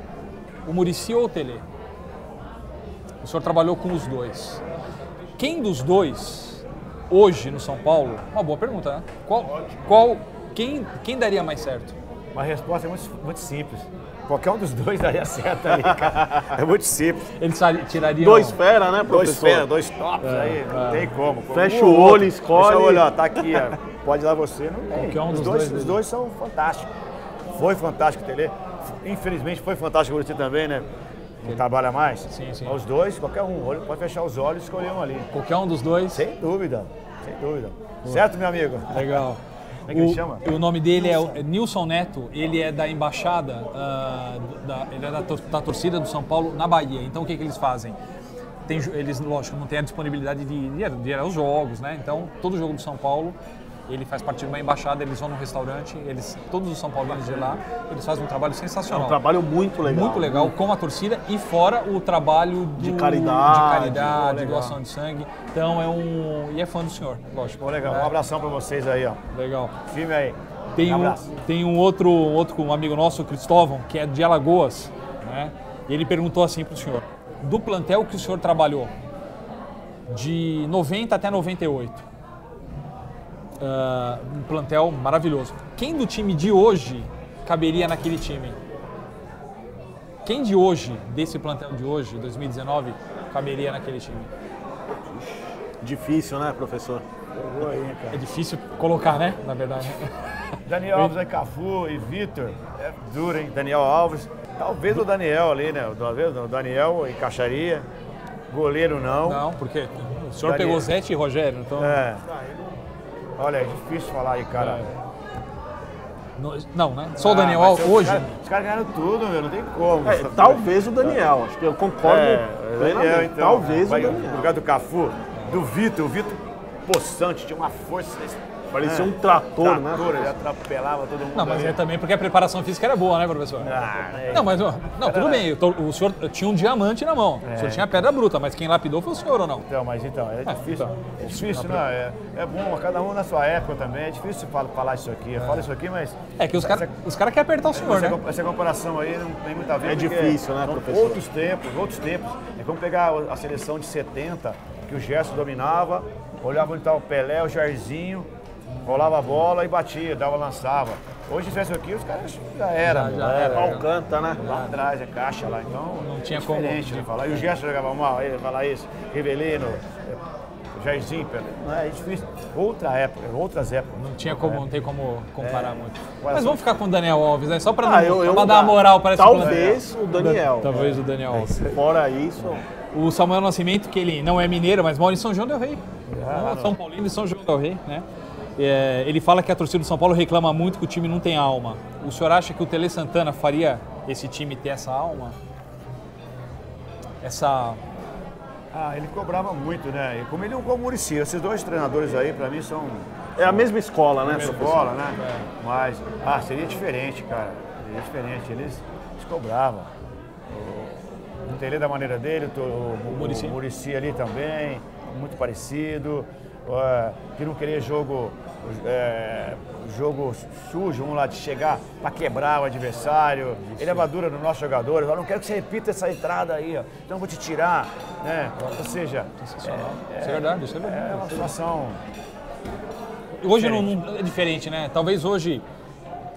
Speaker 1: o Muricy ou o Tele? O senhor trabalhou com os dois. Quem dos dois, hoje no São Paulo, uma boa pergunta, né? Quem daria mais certo?
Speaker 3: Uma resposta é muito simples. Qualquer um dos dois daria certo ali, cara. É muito simples.
Speaker 1: Ele tiraria...
Speaker 2: Dois fera, né, professor?
Speaker 3: Dois tops aí, não tem como.
Speaker 2: Fecha o olho, escolhe.
Speaker 3: Deixa eu olhar, tá aqui, pode ir lá você. Não tem.
Speaker 1: Qualquer um
Speaker 3: Os dois são fantásticos. Foi fantástico o Tele. Infelizmente foi fantástico o Muricy também, né? Não trabalha mais.
Speaker 1: Sim.
Speaker 3: Os dois, qualquer um, pode fechar os olhos e escolher um ali.
Speaker 1: Qualquer um dos dois?
Speaker 3: Sem dúvida. Certo, meu amigo?
Speaker 1: Legal.
Speaker 3: Como é que ele chama?
Speaker 1: O nome dele é Nilson Neto, ele é da embaixada, ele é da torcida do São Paulo na Bahia. Então o que eles fazem? Eles, lógico, não têm a disponibilidade de ir aos jogos, né? Então todo jogo do São Paulo, ele faz parte de uma embaixada, eles vão num restaurante, todos os São Paulinos de lá, eles fazem um trabalho sensacional.
Speaker 2: É um trabalho muito legal.
Speaker 1: Muito legal, com a torcida e fora o trabalho
Speaker 2: de caridade,
Speaker 1: doação de sangue. Então é fã do senhor, lógico.
Speaker 3: Legal, um abração pra vocês aí, ó.
Speaker 1: Legal.
Speaker 3: Firme aí.
Speaker 1: Tem um outro amigo nosso, o Cristóvão, que é de Alagoas, né? E ele perguntou assim pro senhor, do plantel que o senhor trabalhou, de 90 até 98, um plantel maravilhoso. Quem do time de hoje caberia naquele time? Quem de hoje, desse plantel de hoje, 2019, caberia naquele time?
Speaker 2: Difícil, né, professor?
Speaker 1: É difícil colocar, né, na verdade.
Speaker 3: Daniel Alves, Cafu e Vitor, é duro, hein? Daniel Alves, talvez o Daniel ali, né? Talvez o Daniel encaixaria, goleiro não.
Speaker 1: Não, porque o senhor pegou Zete e Rogério, então...
Speaker 3: Olha, é difícil falar aí, cara.
Speaker 1: Não, né? Só o Daniel Alves hoje?
Speaker 3: Os caras ganharam tudo, meu, não tem como.
Speaker 2: Talvez o Daniel, acho que eu concordo plenamente.
Speaker 3: Então,
Speaker 2: talvez o Daniel.
Speaker 3: No lugar do Cafu, do Vitor, o Vitor possante, tinha uma força.
Speaker 2: Parecia um trator, né?
Speaker 3: Ele atropelava todo mundo.
Speaker 1: Não, mas é também porque a preparação física era boa, né, professor? Não, mas tudo bem. O senhor tinha um diamante na mão. O senhor tinha pedra bruta, mas quem lapidou foi o senhor ou não?
Speaker 3: Então, é difícil. É difícil, não. É bom, cada um na sua época também. É difícil falar isso aqui. Eu falo isso aqui, mas.
Speaker 1: É que os caras querem apertar o senhor, né?
Speaker 3: Essa comparação aí não tem muita ver.
Speaker 2: É difícil, né, professor?
Speaker 3: Outros tempos. É como pegar a seleção de 70, que o Gerson dominava, olhava onde estava o Pelé, o Jairzinho. Rolava a bola e batia, lançava. Hoje, se tivesse aqui, os caras já era.
Speaker 1: Já era.
Speaker 2: Alcanta, né?
Speaker 3: Lá atrás, é caixa lá. Então,
Speaker 1: não tinha
Speaker 3: diferente,
Speaker 1: como
Speaker 3: falar. E o Gerson jogava mal, ele falar isso. Rivelino, Jairzinho, Pelé. É difícil. Outras épocas.
Speaker 1: Não tem como comparar muito. Mas vamos ficar com o Daniel Alves, né? Só pra dar uma moral para esse
Speaker 2: Talvez o Daniel.
Speaker 1: Talvez o Daniel Alves.
Speaker 2: Fora isso...
Speaker 1: O Samuel Nascimento, que ele não é mineiro, mas mora em São João del Rei. São Paulino e São João del Rei, né? Ele fala que a torcida do São Paulo reclama muito que o time não tem alma. O senhor acha que o Tele Santana faria esse time ter essa alma?
Speaker 3: Ele cobrava muito, né? E como ele o Muricy, esses dois treinadores aí, pra mim, são...
Speaker 2: É a mesma escola, né?
Speaker 3: Mas, seria diferente, cara. Seria diferente. Eles cobravam. O Tele da maneira dele, o Muricy ali também, muito parecido. Que não queria jogo sujo, um lá de chegar para quebrar o adversário. Ele é madura nos nossos jogadores. Eu não quero que você repita essa entrada aí, ó. Então eu vou te tirar, né? Ou seja,
Speaker 1: isso é verdade, isso é verdade.
Speaker 3: É uma situação.
Speaker 1: Hoje não é diferente, né? Talvez hoje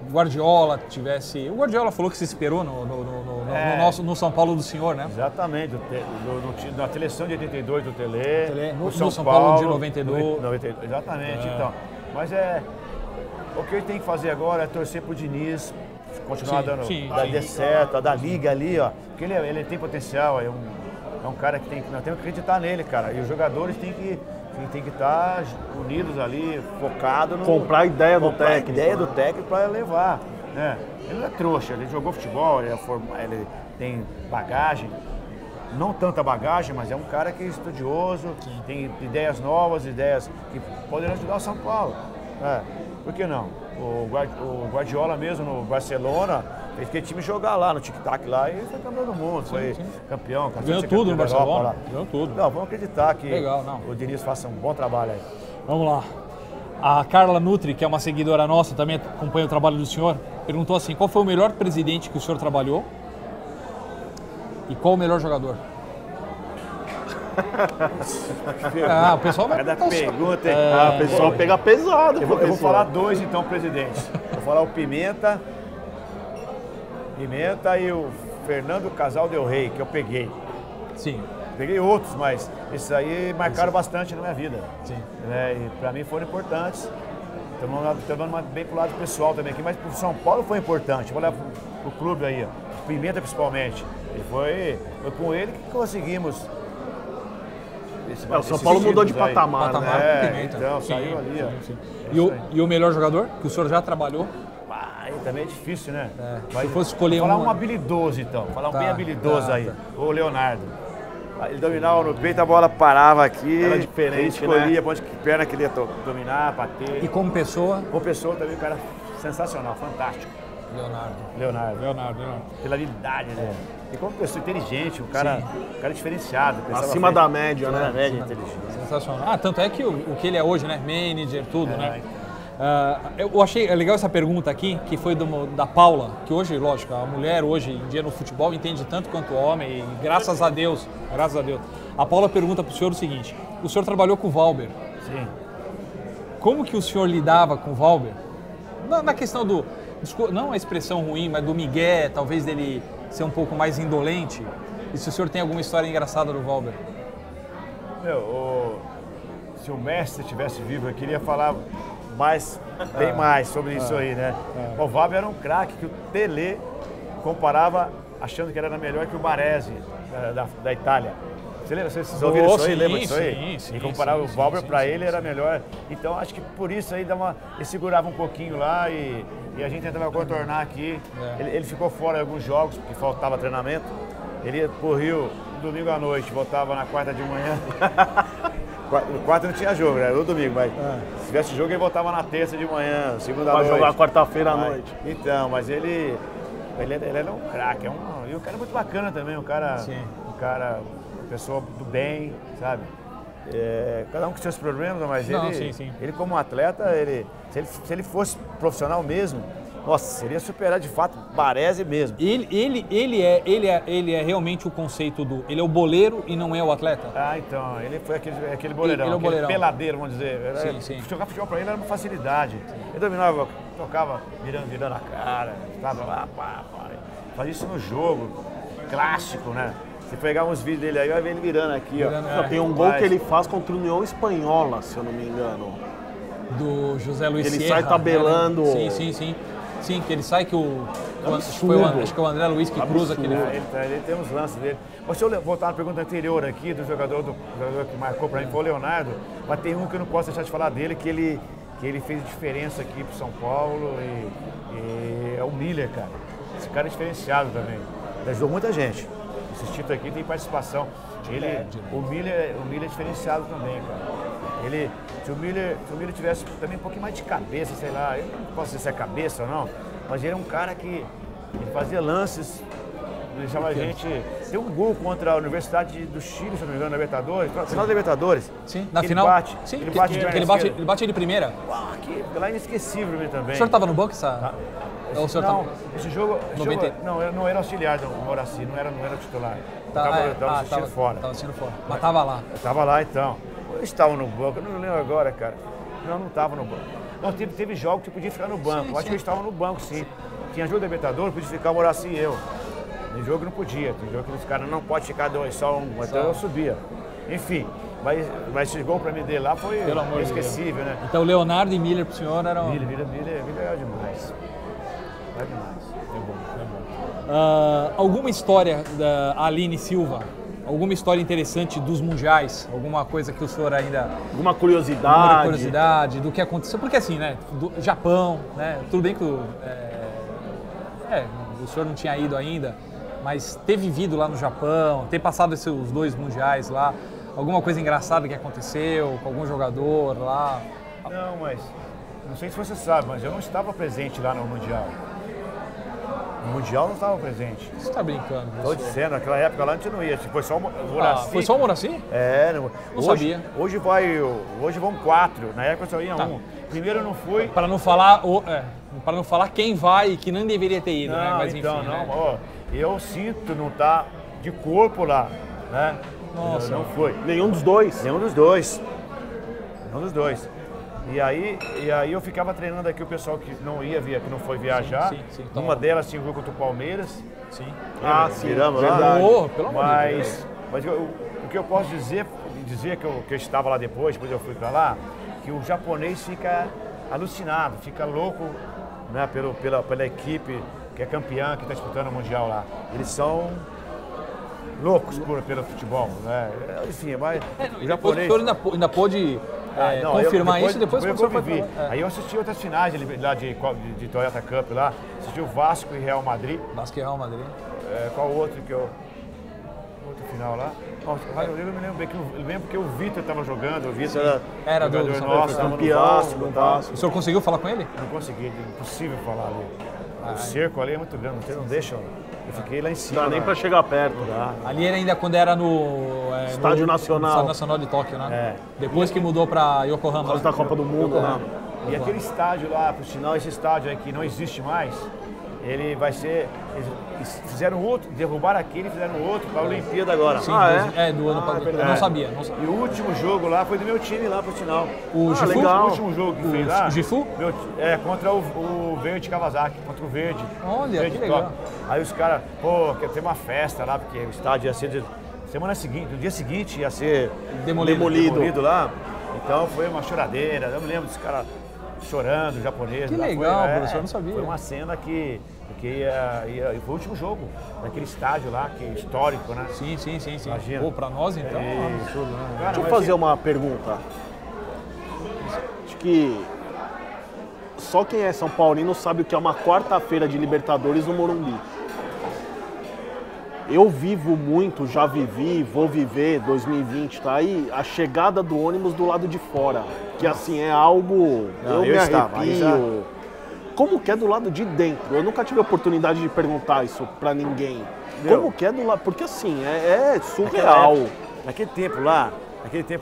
Speaker 1: o Guardiola tivesse. O Guardiola falou que se esperou no São Paulo do senhor, né?
Speaker 3: Exatamente, na seleção de 82 do Tele,
Speaker 1: no São Paulo de 92.
Speaker 3: Exatamente, então. Mas o que ele tem que fazer agora é torcer pro Diniz, continuar dando certo, da liga ali, ó. Porque ele tem potencial, é um cara que nós temos que acreditar nele, cara. E os jogadores têm que estar unidos ali, focados no...
Speaker 2: Comprar a ideia do técnico.
Speaker 3: A ideia do técnico para levar, né? Ele não é trouxa, ele jogou futebol, ele tem bagagem. Não tanta bagagem, mas é um cara que é estudioso, tem ideias novas, ideias que poderiam ajudar o São Paulo. Por que não? O Guardiola mesmo no Barcelona fez aquele time jogar lá no tic-tac lá e foi campeão do mundo, foi campeão.
Speaker 1: Ganhou tudo no Barcelona, ganhou tudo.
Speaker 3: Não, vamos acreditar que o Diniz faça um bom trabalho aí.
Speaker 1: Vamos lá. A Carla Nutri, que é uma seguidora nossa, também acompanha o trabalho do senhor, perguntou assim, qual foi o melhor presidente que o senhor trabalhou e qual o melhor jogador? O pessoal vai
Speaker 3: cada pergunta.
Speaker 2: O pessoal pega pesado.
Speaker 3: Eu vou falar dois então, presidentes. Vou falar o Pimenta e o Fernando Casal Del Rey, que eu peguei.
Speaker 1: Sim.
Speaker 3: Peguei outros, mas esses aí marcaram bastante na minha vida.
Speaker 1: Sim.
Speaker 3: E pra mim foram importantes. Estamos bem pro lado pessoal também aqui, mas pro São Paulo foi importante. Vou olhar pro clube aí, ó. Pimenta principalmente. Foi com ele que conseguimos.
Speaker 2: O São Paulo mudou de patamar, né?
Speaker 3: Então, saiu ali, ó.
Speaker 1: Sim. E o melhor jogador que o senhor já trabalhou?
Speaker 3: Também é difícil, né?
Speaker 1: Se fosse escolher
Speaker 3: falar um habilidoso, então. Falar um bem habilidoso aí. O Leonardo. Ele dominava no peito, a bola parava aqui.
Speaker 2: Era diferente,
Speaker 3: ele escolhia que perna que ele ia dominar, bater.
Speaker 1: E como pessoa?
Speaker 3: Como pessoa também, um cara sensacional, fantástico. Leonardo. Pela habilidade dele. E como pessoa inteligente, um cara diferenciado.
Speaker 2: Acima da média, né?
Speaker 3: Acima da média, inteligente.
Speaker 1: Sensacional. Tanto é que o que ele é hoje, né? Manager, tudo, né? Eu achei legal essa pergunta aqui, que foi da Paula, que hoje, lógico, a mulher hoje em dia no futebol entende tanto quanto o homem, e graças a Deus. A Paula pergunta para o senhor o seguinte, o senhor trabalhou com o Valber.
Speaker 3: Sim.
Speaker 1: Como que o senhor lidava com o Valber? Na questão não a expressão ruim, mas do migué, talvez dele ser um pouco mais indolente. E se o senhor tem alguma história engraçada do Valber?
Speaker 3: Se o mestre estivesse vivo, eu queria falar bem mais sobre isso aí, né? O Valber era um craque que o Tele comparava achando que era melhor que o Baresi da Itália. Você lembra? Vocês ouviram isso aí?
Speaker 1: Sim,
Speaker 3: Lembra disso aí?
Speaker 1: sim,
Speaker 3: e comparar o Valber para ele era
Speaker 1: sim.
Speaker 3: melhor. Então acho que por isso aí ele segurava um pouquinho lá e a gente tentava contornar aqui. Ele ficou fora de alguns jogos, porque faltava treinamento. Ele ia pro Rio domingo à noite, voltava na quarta de manhã. Quarta não tinha jogo, era o domingo, mas se tivesse jogo ele voltava na terça de manhã, segunda à noite.
Speaker 2: Vai jogar quarta-feira à noite.
Speaker 3: Então, mas ele era um craque, e um cara muito bacana também, uma pessoa do bem, sabe? Cada um com seus problemas, mas ele como atleta, se ele fosse profissional mesmo, nossa, seria superar de fato Baresi mesmo.
Speaker 1: Ele é realmente o conceito do... Ele é o boleiro e não é o atleta?
Speaker 3: Ah, então, ele foi aquele boleirão,
Speaker 1: ele é o boleirão.
Speaker 3: Peladeiro, vamos dizer. Jogar futebol pra ele era uma facilidade. Ele dominava, tocava virando a cara, estava lá, pá. Fazia isso no jogo, clássico, né? Se pegar uns vídeos dele aí, vai ver ele virando aqui, ó.
Speaker 2: Tem um gol que ele faz contra o União Espanhola, se eu não me engano.
Speaker 1: Do José Luiz Sierra.
Speaker 2: Ele sai tabelando.
Speaker 1: Sim, que ele sai que acho que é o André Luiz que cruza aquele.
Speaker 3: Ele tem uns lances dele. Mas se eu voltar na pergunta anterior aqui, do jogador que marcou pra mim, foi o Leonardo, mas tem um que eu não posso deixar de falar dele, que ele fez diferença aqui pro São Paulo e é o Miller, cara. Esse cara é diferenciado também. Ele ajudou muita gente. Esse título aqui tem participação. O Miller é diferenciado também, cara. Se o Miller tivesse também um pouquinho mais de cabeça, sei lá, eu não posso dizer se é cabeça ou não, mas ele é um cara que ele fazia lances, deixava a gente... Tem um gol contra a Universidade do Chile, se não me engano, na Libertadores, final da Libertadores.
Speaker 1: Sim, na final. Ele bate de primeira.
Speaker 3: Uau, que lá inesquecível também.
Speaker 1: O senhor estava no banco essa...
Speaker 3: Esse jogo não era auxiliar do Moraci, não era titular. Estava assistindo fora.
Speaker 1: Estava assistindo fora, mas estava lá.
Speaker 3: Eu estava lá então. Eu estava no banco, eu não lembro agora, cara. Não estava no banco. Não, teve jogo que podia ficar no banco. Acho que eu estava no banco, sim. Tinha jogo da Libertadores, podia ficar o Moraci e eu. Tem jogo que não podia, tem jogo que os caras não podem ficar dois, só um. Então eu subia. Enfim, mas esse gol pra mim dele lá foi inesquecível, né?
Speaker 1: Então Leonardo e Miller pro senhor eram...
Speaker 3: Miller é demais. É demais. É bom.
Speaker 1: Alguma história da Aline Silva? Alguma história interessante dos mundiais? Alguma coisa que o senhor ainda...
Speaker 2: Alguma curiosidade
Speaker 1: do que aconteceu? Porque assim, né? Do Japão, né? Tudo bem que o senhor não tinha ido ainda, mas ter vivido lá no Japão, ter passado os 2 mundiais lá, alguma coisa engraçada que aconteceu com algum jogador lá?
Speaker 3: Não, mas... Não sei se você sabe, mas eu não estava presente lá no Mundial. No Mundial não estava presente.
Speaker 1: Você está brincando?
Speaker 3: Estou dizendo, naquela época lá a gente não ia. Foi só o Moraci.
Speaker 1: Foi só o Moraci?
Speaker 3: Não
Speaker 1: sabia.
Speaker 3: Hoje vão 4. Na época só ia 1. Primeiro eu não fui.
Speaker 1: Para não falar quem vai e que não deveria ter ido, né? Mas
Speaker 3: então,
Speaker 1: enfim,
Speaker 3: não. Ó, eu sinto não estar de corpo lá, né?
Speaker 1: Nossa.
Speaker 3: Não foi.
Speaker 2: Nenhum dos dois.
Speaker 3: E aí eu ficava treinando aqui o pessoal que não foi viajar.
Speaker 1: Sim,
Speaker 3: Uma delas tinha o jogo contra o Palmeiras.
Speaker 1: Sim.
Speaker 3: Sim. Viramos lá.
Speaker 1: Pelo amor de Deus.
Speaker 3: Mas o que eu posso dizer que eu estava lá depois eu fui para lá, que o japonês fica alucinado, fica louco, né, pela equipe que é campeã, que está disputando o Mundial lá. Eles são loucos pelo futebol, né? Enfim, mas o japonês...
Speaker 1: O senhor ainda pôde confirmar isso depois que o senhor foi falar.
Speaker 3: Aí eu assisti outras finais lá de Toyota Cup lá, assisti o Vasco e Real Madrid.
Speaker 1: Vasco e Real Madrid.
Speaker 3: Qual outro que eu... Outro final lá? Eu não me lembro bem, eu lembro que o Vitor estava jogando, o Vitor
Speaker 1: era
Speaker 3: jogador
Speaker 1: do
Speaker 3: nosso, estava no Vasco.
Speaker 1: O senhor conseguiu falar com ele?
Speaker 3: Não consegui, impossível falar ali. O cerco ali é muito grande, não deixa. Eu fiquei lá em cima.
Speaker 2: Não dá nem pra chegar perto.
Speaker 1: Ali era ainda quando era no
Speaker 2: Estádio Nacional.
Speaker 1: Estádio Nacional de Tóquio, né? Depois que mudou pra Yokohama.
Speaker 2: Por causa da Copa do Mundo, né?
Speaker 3: E aquele estádio lá, por sinal, esse estádio aí que não existe mais, ele vai ser... Eles fizeram outro, derrubaram aquele e fizeram outro para a Olimpíada agora.
Speaker 1: Sim, do ano passado. Não sabia.
Speaker 3: E o último jogo lá foi do meu time lá, por sinal.
Speaker 1: O Gifu?
Speaker 3: O último jogo que fez lá.
Speaker 1: O Gifu?
Speaker 3: Contra o Verde Kawasaki, contra o Verde.
Speaker 1: Olha,
Speaker 3: Verde
Speaker 1: que legal.
Speaker 3: Top. Aí os caras, quer ter uma festa lá, porque o estádio ia ser semana seguinte, no dia seguinte ia ser demolido lá. Então foi uma choradeira, eu me lembro dos caras chorando, o japonês.
Speaker 1: Que legal, professor, eu não sabia.
Speaker 3: Foi uma cena que foi o último jogo, naquele estádio lá, que é histórico, né?
Speaker 1: Sim.
Speaker 3: Imagina.
Speaker 1: Pô, pra nós então, é um absurdo, né?
Speaker 2: Deixa eu fazer uma pergunta. Acho que só quem é São Paulino sabe o que é uma quarta-feira de Libertadores no Morumbi. Eu vivo muito, já vivi, vou viver, 2020, tá aí, a chegada do ônibus do lado de fora. Que assim, é algo... eu me arrepio. Como que é do lado de dentro? Eu nunca tive a oportunidade de perguntar isso pra ninguém. Como que é do lado... Porque assim, é surreal.
Speaker 3: Naquele tempo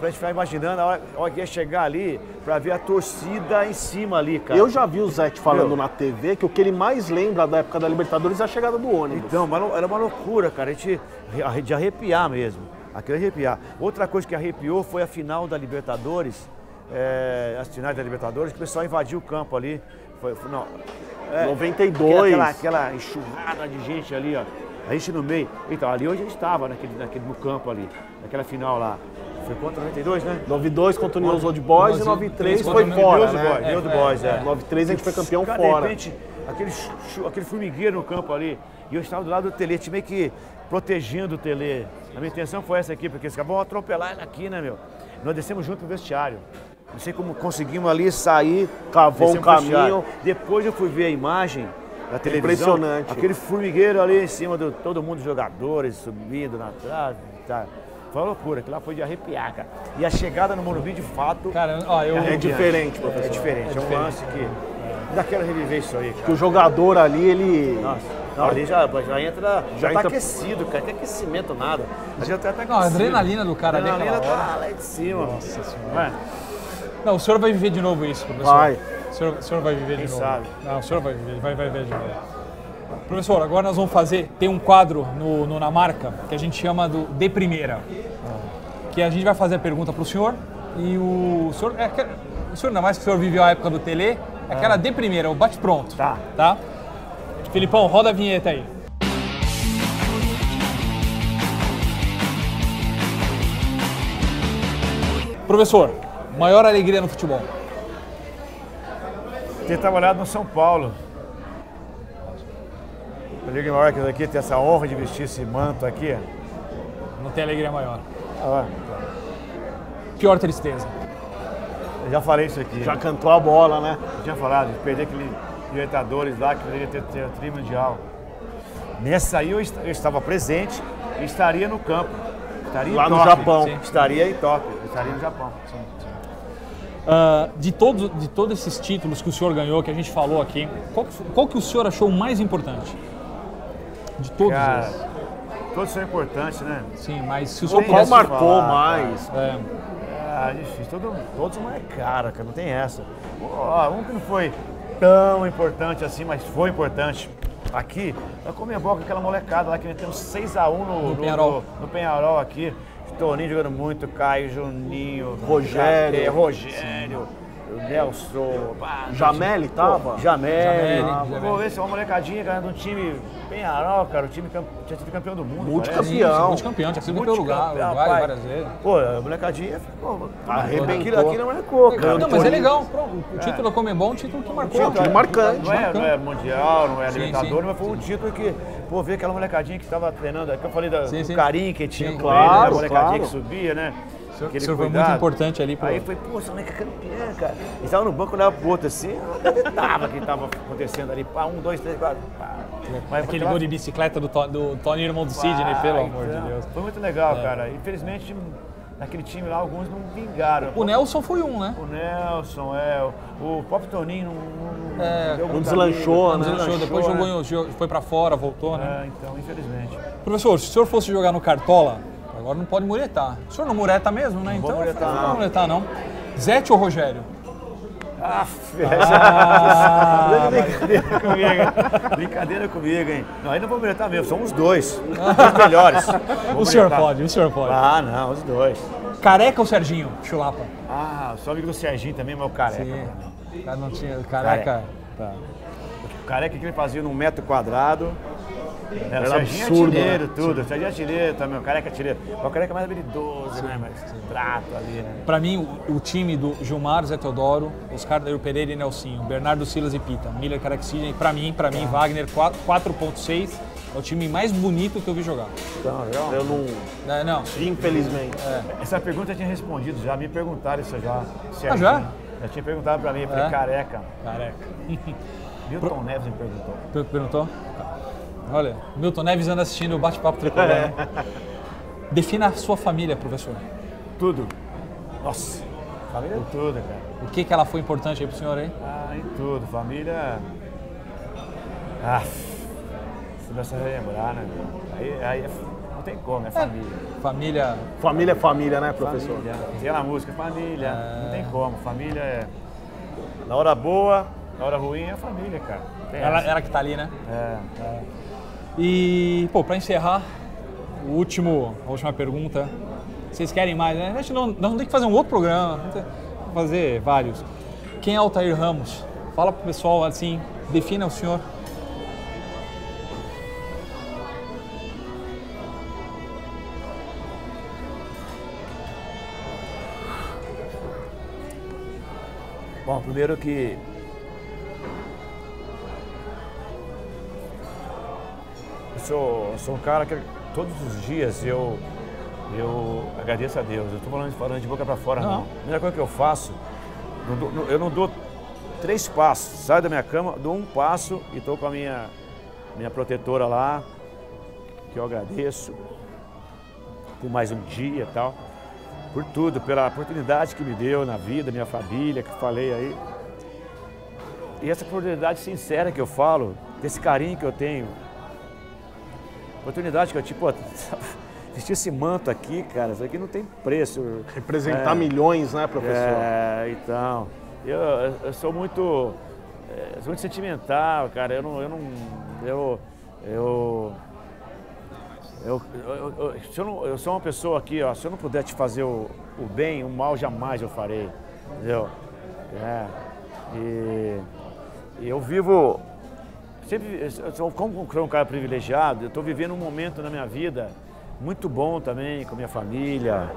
Speaker 3: a gente ficava imaginando a hora que ia chegar ali pra ver a torcida em cima ali, cara.
Speaker 2: Eu já vi o Zé falando na TV que o que ele mais lembra da época da Libertadores é a chegada do ônibus.
Speaker 3: Então, era uma loucura, cara. De arrepiar mesmo. Aquilo arrepiar. Outra coisa que arrepiou foi a final da Libertadores, as finais da Libertadores, que o pessoal invadiu o campo ali.
Speaker 2: 92.
Speaker 3: Aquela enxurrada de gente ali, ó. A gente no meio. Então, ali hoje a gente estava no campo ali, naquela final lá. Foi contra 92, né?
Speaker 2: 92 contra o Newell's Old Boys e 93 foi fora, né?
Speaker 3: Newell's Old Boys,
Speaker 2: 93 a gente foi campeão
Speaker 3: cara,
Speaker 2: fora.
Speaker 3: De repente, aquele formigueiro no campo ali, e eu estava do lado do Tele, meio que protegendo o Tele. A minha intenção foi essa aqui, porque eles vão atropelar aqui, né, meu? Nós descemos junto pro vestiário. Não sei como conseguimos ali sair,
Speaker 2: cavou um caminho.
Speaker 3: Depois eu fui ver a imagem da televisão.
Speaker 2: Impressionante.
Speaker 3: Aquele formigueiro ali em cima de todo mundo, jogadores subindo na trave, tá? Foi uma loucura, aquilo lá foi de arrepiar, cara. E a chegada no Morumbi, de fato,
Speaker 1: cara,
Speaker 2: é diferente, professor.
Speaker 3: É diferente, é um lance que... Ainda quero reviver isso aí, cara.
Speaker 2: Que o jogador ali, ele...
Speaker 3: Nossa, ali já entra... Já tá aquecido, cara. Não tem aquecimento, nada. Já tá aquecido.
Speaker 1: Não, a adrenalina do cara ali naquela hora.
Speaker 3: Tá lá de cima.
Speaker 1: Nossa senhora. Não, o senhor vai viver de novo isso, professor.
Speaker 2: Vai.
Speaker 1: O senhor vai viver de novo.
Speaker 3: Sabe?
Speaker 1: Não, o senhor vai viver de novo. Professor, agora nós vamos tem um quadro na marca que a gente chama de primeira. Que a gente vai fazer a pergunta para o senhor e o senhor, ainda mais que o senhor viveu a época do Tele, aquela de primeira, o bate-pronto. Tá? Filipão, roda a vinheta aí. Professor, maior alegria no futebol?
Speaker 3: Ter trabalhado no São Paulo. Eu digo maior que daqui, ter essa honra de vestir esse manto aqui.
Speaker 1: Não tem alegria maior. Pior tristeza?
Speaker 3: Eu já falei isso aqui.
Speaker 2: Já cantou a bola, né?
Speaker 3: Eu tinha falado, de perder aquele Libertadores lá, que poderia ter tri mundial. Nessa aí eu estava presente e estaria no campo. Estaria
Speaker 2: lá
Speaker 3: em
Speaker 2: no
Speaker 3: Tóquio.
Speaker 2: Japão.
Speaker 3: Sim. Estaria em Tóquio, estaria no Japão.
Speaker 1: De todos esses títulos que o senhor ganhou, que a gente falou aqui, qual que o senhor achou mais importante? De todos eles?
Speaker 3: Todos são importantes, né?
Speaker 1: Sim, mas se o senhor
Speaker 2: qual marcou mais?
Speaker 3: Difícil. Todos marcaram, cara, não tem essa. Um que não foi tão importante assim, mas foi importante. Aqui, eu comi a boca com aquela molecada lá que metemos 6-1 no Penharol aqui. Toninho jogando muito, Caio, Juninho,
Speaker 2: Rogério,
Speaker 3: Nelson,
Speaker 2: Jameli tava?
Speaker 3: Jameli. Vou ver se é uma molecadinha, cara, de um time Penharol, cara, o time tinha sido campeão do mundo.
Speaker 1: Multicampeão, tinha sido em primeiro lugar, várias vezes.
Speaker 3: Pô, a molecadinha ficou.
Speaker 2: Arrebentou.
Speaker 3: Aquilo marcou, cara.
Speaker 1: Não, mas é legal. O título da Comebol é um título que marcou.
Speaker 2: Um título marcante.
Speaker 3: Não é mundial, não é Libertadores, mas foi um título que, pô, ver aquela molecadinha que estava treinando, que eu falei do carinho que tinha com ele, a molecadinha que subia, né?
Speaker 1: O senhor foi muito importante ali.
Speaker 3: Aí foi, pô, essa moleque é campeã, cara. E estava no banco, olhava pro outro assim, eu não acreditava que estava acontecendo ali. 1, 2, 3, 4.
Speaker 1: Aquele gol de bicicleta do Tony, irmão do Sidney, pelo amor de Deus.
Speaker 3: Foi muito legal, cara. Infelizmente, naquele time lá, alguns não vingaram.
Speaker 1: O Nelson foi um, né?
Speaker 3: O Nelson, o próprio Toninho
Speaker 2: não deslanchou, né?
Speaker 1: Depois foi pra fora, voltou, né?
Speaker 3: Então, infelizmente.
Speaker 1: Professor, se o senhor fosse jogar no Cartola, agora não pode muretar. O senhor não mureta mesmo, né? Então, não vou muretar, não. Zete ou Rogério?
Speaker 3: Brincadeira comigo, hein? Não, aí não vou muretar mesmo, são os dois. Os melhores.
Speaker 1: O senhor pode.
Speaker 3: Não, os dois.
Speaker 1: Careca ou Serginho? Chulapa.
Speaker 3: Sou amigo do Serginho também, mas o Careca.
Speaker 1: Sim. O cara não tinha. Careca. Tá.
Speaker 3: O Careca que ele fazia num metro quadrado. Era Serginho
Speaker 2: absurdo,
Speaker 3: artilheiro,
Speaker 2: né?
Speaker 3: tudo. Serginho artilheiro também, o Careca artilheiro. O Careca mais habilidoso, né? Mais trato ali, né?
Speaker 1: Pra mim, o time do Gilmar, Zé Teodoro, Oscar Dairo Pereira e Nelsinho, Bernardo Silas e Pita, Miller, Caraxidem, pra mim, Wagner 4.6 é o time mais bonito que eu vi jogar.
Speaker 3: Então,
Speaker 2: Eu não...
Speaker 1: Não.
Speaker 2: Infelizmente.
Speaker 3: Essa pergunta eu tinha respondido já, me perguntaram isso já.
Speaker 1: Ah, já?
Speaker 3: Já tinha perguntado pra mim, eu falei, Careca.
Speaker 1: Careca.
Speaker 3: Milton Neves me perguntou.
Speaker 1: Perguntou? Olha, Milton Neves anda assistindo o bate-papo tricolor. Né? Defina a sua família, professor.
Speaker 3: Tudo. Nossa, família é tudo, cara.
Speaker 1: O que ela foi importante aí pro senhor aí?
Speaker 3: Ah, em tudo. Família... se você lembrar, né? Aí não tem como, é família.
Speaker 1: Família...
Speaker 2: Família é família, né, professor?
Speaker 3: Família. Tem na música, família. Não tem como. Família é... Na hora boa, na hora ruim é família, cara.
Speaker 1: Ela que tá ali, né?
Speaker 3: É.
Speaker 1: E, pô, pra encerrar, a última pergunta. Vocês querem mais, né? A gente não tem que fazer um outro programa, tem que fazer vários. Quem é Altair Ramos? Fala pro pessoal assim, defina o senhor.
Speaker 3: Bom, primeiro que eu sou um cara que todos os dias eu agradeço a Deus. Eu estou falando de boca para fora, não. A primeira coisa que eu faço, eu não dou 3 passos. Saio da minha cama, dou 1 passo e estou com a minha protetora lá, que eu agradeço por mais um dia e tal. Por tudo, pela oportunidade que me deu na vida, minha família, que falei aí. E essa oportunidade sincera que eu falo, desse carinho que eu tenho, oportunidade que eu tipo, vestir esse manto aqui, cara, isso aqui não tem preço.
Speaker 2: Representar milhões, né, professor?
Speaker 3: Então, eu sou muito sentimental, cara, eu sou uma pessoa aqui, ó, se eu não puder te fazer o bem, o mal jamais eu farei, entendeu? E eu vivo, como um cara privilegiado, eu estou vivendo um momento na minha vida muito bom também, com a minha família,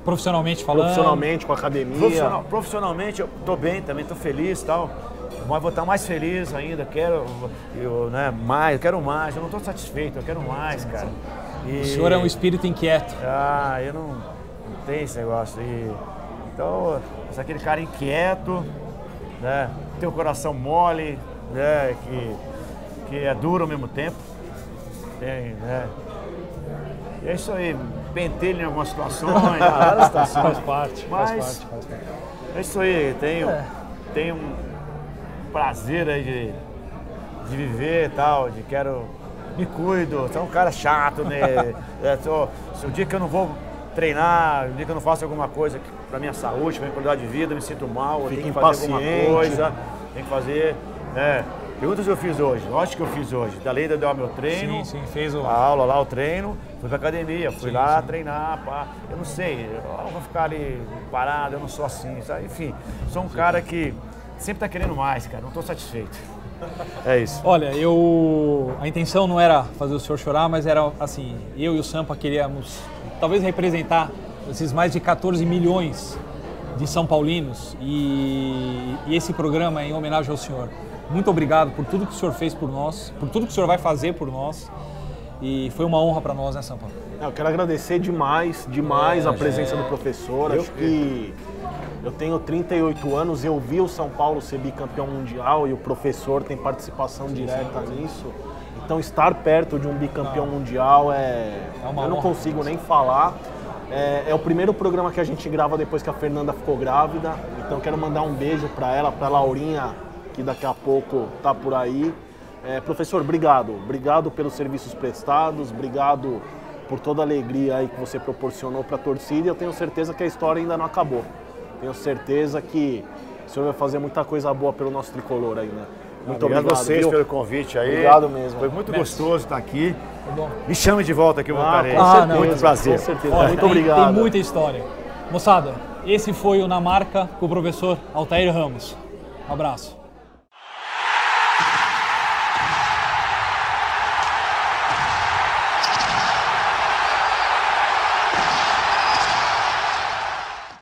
Speaker 1: Profissionalmente falando?
Speaker 2: Profissionalmente, com a academia?
Speaker 3: Profissionalmente eu estou bem também, estou feliz e tal. Mas vou estar mais feliz ainda, quero mais, eu não estou satisfeito, eu quero mais, cara.
Speaker 1: O senhor é um espírito inquieto.
Speaker 3: Eu não tenho esse negócio. Então, eu sou aquele cara inquieto, né? Tem o coração mole, né? Que é duro ao mesmo tempo. Né? E é isso aí, pentelho em algumas situações, várias situações.
Speaker 1: Faz parte,
Speaker 3: Mas é isso aí, tenho um prazer aí de viver e tal, me cuido, sou um cara chato, né? Se o dia que eu não vou treinar, o dia que eu não faço alguma coisa pra minha saúde, pra minha qualidade de vida, eu me sinto mal, eu tenho que fazer alguma coisa, tenho que fazer, Perguntas que eu fiz hoje, lógico que eu fiz hoje. Da lei deu meu treino,
Speaker 1: sim, fez
Speaker 3: a aula lá, o treino, fui pra academia, fui lá treinar, pá. Eu não sei, eu não vou ficar ali parado, eu não sou assim, sabe? Enfim, sou um cara que sempre tá querendo mais, cara, não tô satisfeito. É isso.
Speaker 1: Olha, a intenção não era fazer o senhor chorar, mas era assim, eu e o Sampa queríamos talvez representar esses mais de 14 milhões de São Paulinos e esse programa é em homenagem ao senhor. Muito obrigado por tudo que o senhor fez por nós, por tudo que o senhor vai fazer por nós. E foi uma honra para nós, né, Sampa?
Speaker 2: Eu quero agradecer demais a presença do professor. Acho que eu tenho 38 anos, eu vi o São Paulo ser bicampeão mundial e o professor tem participação direta nisso. Então estar perto de um bicampeão mundial eu não consigo nem falar. É o primeiro programa que a gente grava depois que a Fernanda ficou grávida. Então quero mandar um beijo para ela, para a Laurinha, que daqui a pouco tá por aí. Professor, obrigado. Obrigado pelos serviços prestados, obrigado por toda a alegria aí que você proporcionou para a torcida. Eu tenho certeza que a história ainda não acabou. Tenho certeza que o senhor vai fazer muita coisa boa pelo nosso tricolor ainda. Muito obrigado
Speaker 3: a vocês pelo convite aí.
Speaker 2: Obrigado mesmo.
Speaker 3: Foi muito gostoso estar aqui. Me chame de volta que eu voltarei.
Speaker 2: Muito prazer.
Speaker 3: Com
Speaker 2: certeza. Olha, muito obrigado.
Speaker 1: Tem muita história. Moçada, esse foi o Na Marca com o professor Altair Ramos. Um abraço.